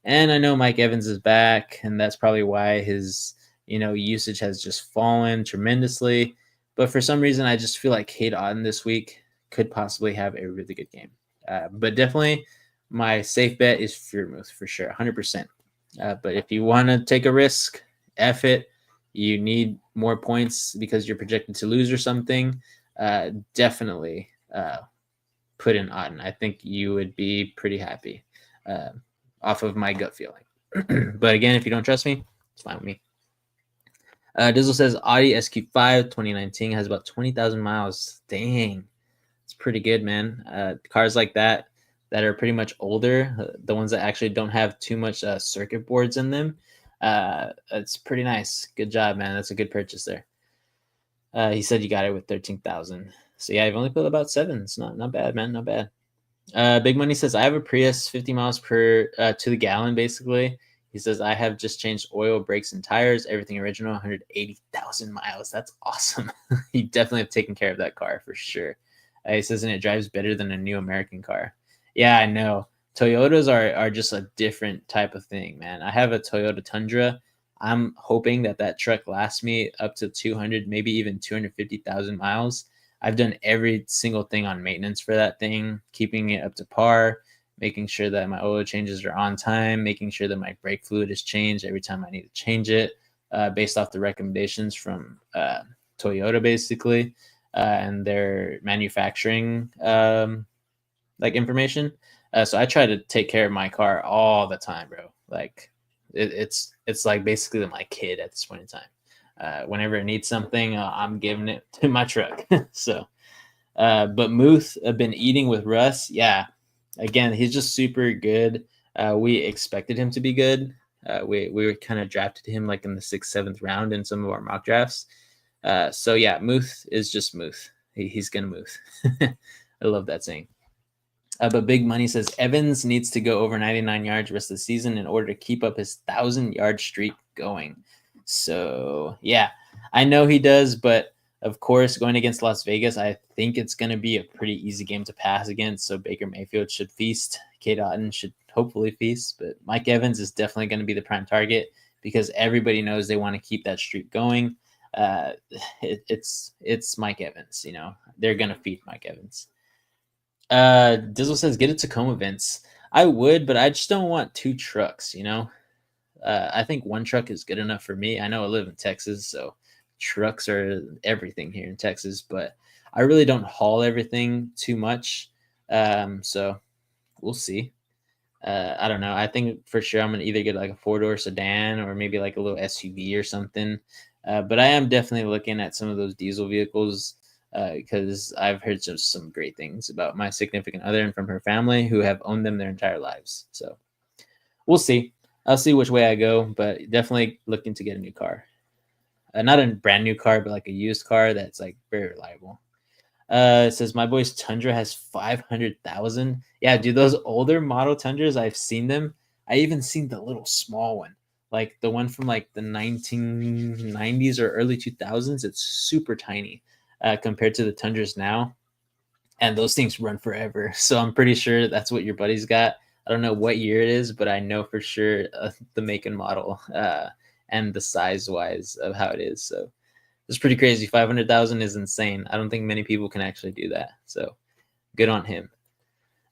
And I know Mike Evans is back, and that's probably why his, usage has just fallen tremendously. But for some reason, I just feel like Cade Otton this week could possibly have a really good game. But definitely my safe bet is Freermuth for sure, 100%. But if you want to take a risk, F it. You need more points because you're projected to lose or something. Definitely put in Otton. I think you would be pretty happy off of my gut feeling. But again, if you don't trust me, it's fine with me. Dizzle says Audi SQ5 2019 has about 20,000 miles. Dang, it's pretty good, man. Cars like that are pretty much older, the ones that actually don't have too much circuit boards in them. It's pretty nice. Good job, man. That's a good purchase there. He said you got it with 13,000. So yeah, I've only put about 7. It's not bad, man. Not bad. Big Money says I have a Prius, 50 miles per to the gallon, basically. He says I have just changed oil, brakes, and tires, everything original, 180,000 miles. That's awesome. You definitely have taken care of that car for sure. He says, and it drives better than a new American car. Yeah, I know. Toyotas are just a different type of thing, man. I have a Toyota Tundra. I'm hoping that that truck lasts me up to 200, maybe even 250,000 miles. I've done every single thing on maintenance for that thing, keeping it up to par, making sure that my oil changes are on time, making sure that my brake fluid is changed every time I need to change it, based off the recommendations from Toyota, basically, and their manufacturing like information. So I try to take care of my car all the time, bro. Like it's like basically my kid at this point in time. Whenever it needs something, I'm giving it to my truck. So, but Muth have been eating with Russ. Yeah, again, he's just super good. We expected him to be good. We kind of drafted him like in the 6th, 7th round in some of our mock drafts. So yeah, Muth is just Muth. He's gonna Muth. I love that saying. But Big Money says Evans needs to go over 99 yards rest of the season in order to keep up his 1,000-yard streak going. So yeah, I know he does, but of course, going against Las Vegas, I think it's going to be a pretty easy game to pass against. So Baker Mayfield should feast. Kate Otten should hopefully feast, but Mike Evans is definitely going to be the prime target because everybody knows they want to keep that streak going. It's Mike Evans. You know, they're going to feed Mike Evans. Dizzle says get a Tacoma, Vince. I would, but I just don't want 2 trucks, you know. I think 1 truck is good enough for me. I know I live in Texas, so trucks are everything here in Texas, but I really don't haul everything too much. So we'll see. I don't know. I think for sure I'm gonna either get like a 4-door sedan or maybe like a little SUV or something. But I am definitely looking at some of those diesel vehicles because I've heard some great things about my significant other and from her family who have owned them their entire lives. So we'll see. I'll see which way I go, but definitely looking to get a new car. Not a brand new car, but like a used car that's like very reliable. It says my boy's Tundra has 500,000. Yeah, dude, those older model Tundras, I've seen them. I even seen the little small one, like the one from like the 1990s or early 2000s. It's super tiny compared to the Tundras now, and those things run forever. So I'm pretty sure that's what your buddy's got. I don't know what year it is, but I know for sure the make and model and the size wise of how it is. So it's pretty crazy. 500,000 is insane. I don't think many people can actually do that. So good on him.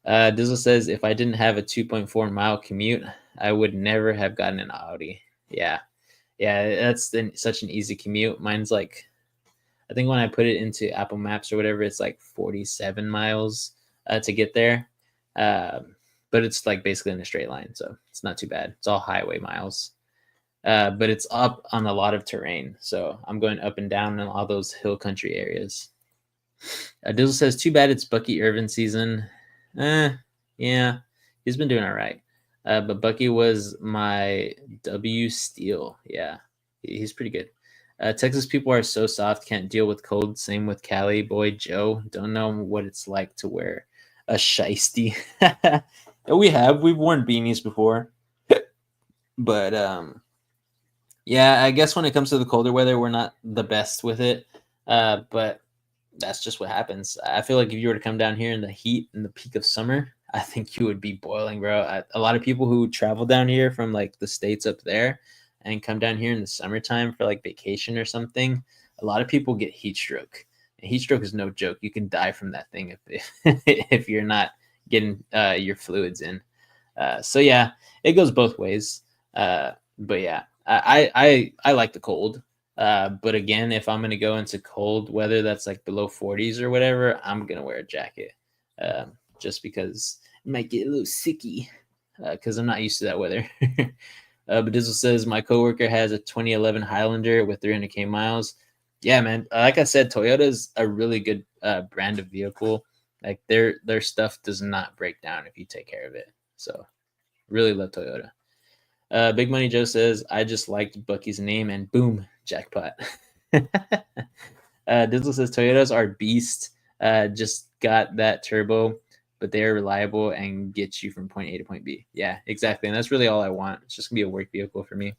Dizzle says, if I didn't have a 2.4-mile commute, I would never have gotten an Audi. Yeah. Yeah, that's such an easy commute. Mine's like, I think when I put it into Apple Maps or whatever, it's like 47 miles to get there. But it's like basically in a straight line. So it's not too bad. It's all highway miles. But it's up on a lot of terrain. So I'm going up and down in all those hill country areas. Dizzle says, too bad it's Bucky Irvin season. Yeah, he's been doing all right. But Bucky was my W Steel. Yeah, he's pretty good. Texas people are so soft, can't deal with cold. Same with Cali boy Joe. Don't know what it's like to wear a shiesty. We've worn beanies before, but yeah, I guess when it comes to the colder weather, we're not the best with it. But that's just what happens. I feel like if you were to come down here in the heat in the peak of summer, I think you would be boiling, bro. A lot of people who travel down here from like the states up there and come down here in the summertime for like vacation or something, a lot of people get heat stroke. And heat stroke is no joke. You can die from that thing if if you're not getting your fluids in. So yeah, it goes both ways. But yeah, I like the cold. But again, if I'm gonna go into cold weather that's like below 40s or whatever, I'm gonna wear a jacket, just because it might get a little sicky, because I'm not used to that weather. But Dizzle says my coworker has a 2011 Highlander with 300k miles. Yeah, man. Like I said, Toyota's a really good brand of vehicle. Like their stuff does not break down if you take care of it. So really love Toyota. Big Money Joe says, I just liked Bucky's name and boom, jackpot. Dizzle says Toyotas are beast. Just got that turbo, but they are reliable and get you from point A to point B. Yeah, exactly. And that's really all I want. It's just gonna be a work vehicle for me.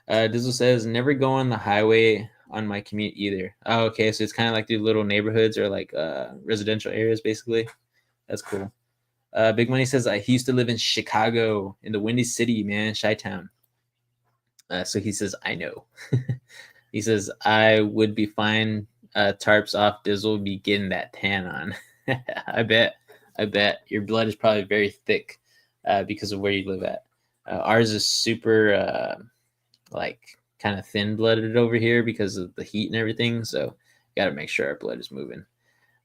Dizzle says, never go on the highway on my commute either. Oh, okay. So it's kind of like the little neighborhoods or like residential areas, basically. That's cool. Big Money says, I used to live in Chicago, in the Windy City, man, Chi-Town. So he says, I know. He says, I would be fine. Tarps off, Dizzle would be getting that tan on. I bet. I bet. Your blood is probably very thick because of where you live at. Ours is super, like, kind of thin blooded over here because of the heat and everything. So, got to make sure our blood is moving.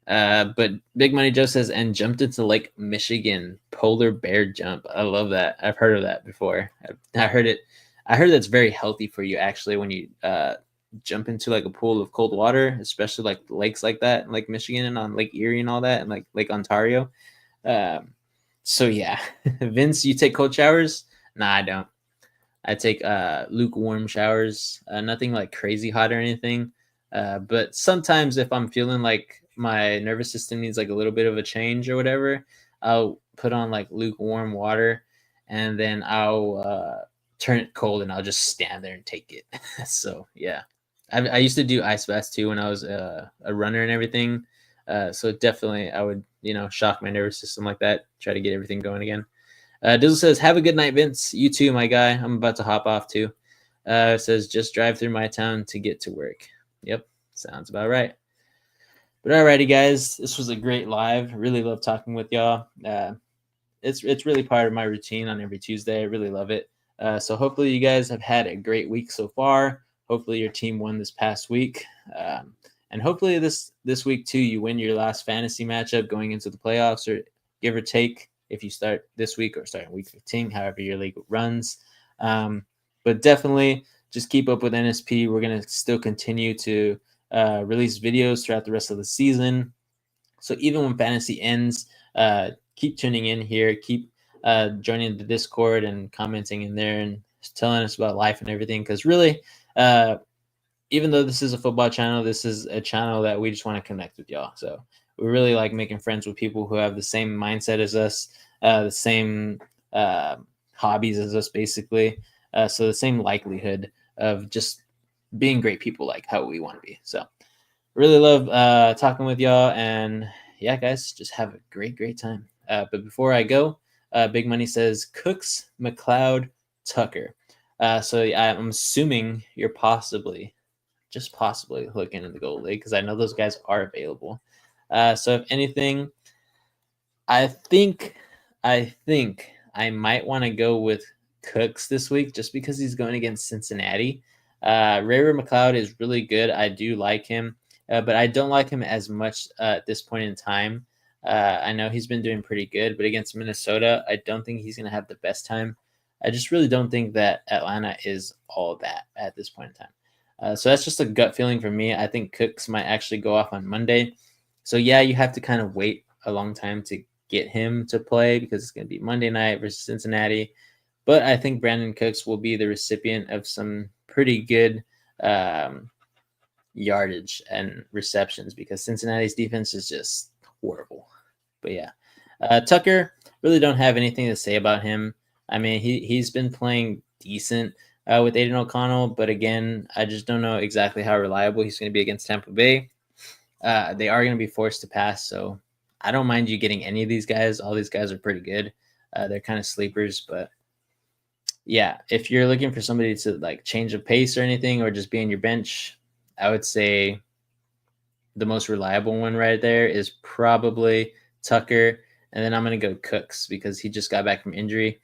But Big Money Joe says, and jumped into Lake Michigan polar bear jump. I love that. I've heard of that before. I heard it. I heard that's very healthy for you actually when you jump into like a pool of cold water, especially like lakes like that, like Michigan and on Lake Erie and all that, and like Lake Ontario. Um, so yeah, Vince, you take cold showers? Nah, I don't. I take lukewarm showers, nothing like crazy hot or anything. But sometimes if I'm feeling like my nervous system needs like a little bit of a change or whatever, I'll put on like lukewarm water and then I'll turn it cold and I'll just stand there and take it. So yeah, I used to do ice baths too when I was a runner and everything. So definitely I would, shock my nervous system like that, try to get everything going again. Dizzle says, have a good night, Vince. You too, my guy. I'm about to hop off too. Says, just drive through my town to get to work. Yep, sounds about right. But alrighty, guys. This was a great live. Really love talking with y'all. It's really part of my routine on every Tuesday. I really love it. So hopefully you guys have had a great week so far. Hopefully your team won this past week. And hopefully this week too, you win your last fantasy matchup going into the playoffs, or give or take if you start this week or start in week 15, however your league runs. But definitely just keep up with NSP. We're going to still continue to release videos throughout the rest of the season. So even when fantasy ends, keep tuning in here. Keep joining the Discord and commenting in there and telling us about life and everything. Because really, even though this is a football channel, this is a channel that we just want to connect with y'all. So we really like making friends with people who have the same mindset as us, the same hobbies as us, basically. So the same likelihood of just being great people like how we want to be. So really love talking with y'all. And yeah, guys, just have a great time. But before I go, Big Money says Cooks, McLeod, Tucker. So I'm assuming you're just possibly looking in the Gold League because I know those guys are available. So if anything, I think I might want to go with Cooks this week just because he's going against Cincinnati. Ray McLeod is really good. I do like him, but I don't like him as much at this point in time. I know he's been doing pretty good, but against Minnesota, I don't think he's going to have the best time. I just really don't think that Atlanta is all that at this point in time. So that's just a gut feeling for me. I think Cooks might actually go off on Monday. So yeah, you have to kind of wait a long time to get him to play because it's going to be Monday night versus Cincinnati. But I think Brandon Cooks will be the recipient of some pretty good yardage and receptions because Cincinnati's defense is just horrible. But yeah, Tucker, really don't have anything to say about him. I mean, he's been playing decent with Aiden O'Connell, but again, I just don't know exactly how reliable he's going to be against Tampa Bay. They are going to be forced to pass, so I don't mind you getting any of these guys. All these guys are pretty good. They're kind of sleepers, but yeah, if you're looking for somebody to like change of pace or anything, or just be on your bench, I would say the most reliable one right there is probably Tucker, and then I'm going to go Cooks because he just got back from injury.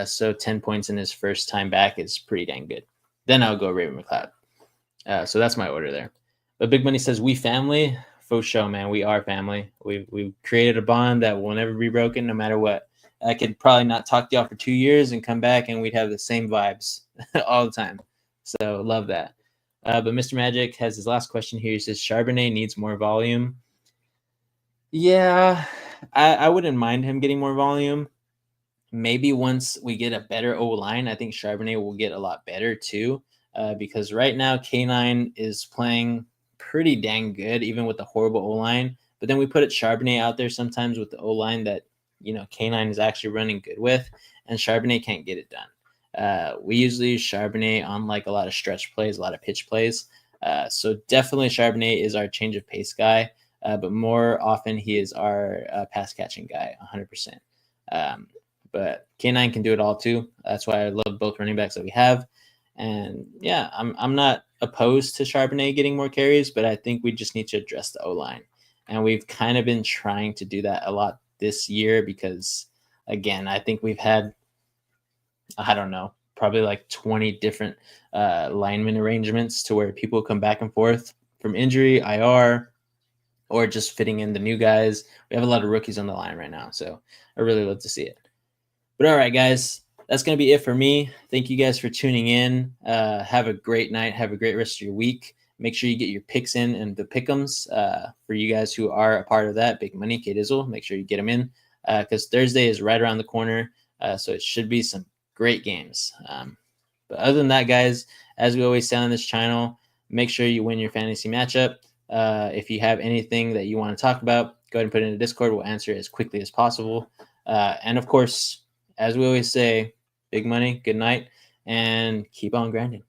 So 10 points in his first time back is pretty dang good. Then I'll go Raven McLeod. So that's my order there. But Big Money says, we family. For sure, man. We are family. We've created a bond that will never be broken no matter what. I could probably not talk to y'all for 2 years and come back and we'd have the same vibes all the time. So love that. But Mr. Magic has his last question here. He says, Charbonnet needs more volume. Yeah, I wouldn't mind him getting more volume. Maybe once we get a better O-line, I think Charbonnet will get a lot better too. Because right now K9 is playing pretty dang good, even with the horrible O-line. But then we put Charbonnet out there sometimes with the O-line that, K9 is actually running good with, and Charbonnet can't get it done. We usually use Charbonnet on like a lot of stretch plays, a lot of pitch plays. So definitely Charbonnet is our change of pace guy, but more often he is our pass catching guy, 100%. But K9 can do it all too. That's why I love both running backs that we have. And yeah, I'm not opposed to Charbonnet getting more carries, but I think we just need to address the O-line. And we've kind of been trying to do that a lot this year because, again, I think we've had, I don't know, probably like 20 different lineman arrangements to where people come back and forth from injury, IR, or just fitting in the new guys. We have a lot of rookies on the line right now, so I really love to see it. But all right, guys, that's going to be it for me. Thank you guys for tuning in. Have a great night. Have a great rest of your week. Make sure you get your picks in and the pick'ems for you guys who are a part of that. Big money, K Dizzle. Make sure you get them in because Thursday is right around the corner. So it should be some great games. But other than that, guys, as we always say on this channel, make sure you win your fantasy matchup. If you have anything that you want to talk about, go ahead and put it in the Discord. We'll answer it as quickly as possible. And of course, as we always say, big money, good night, and keep on grinding.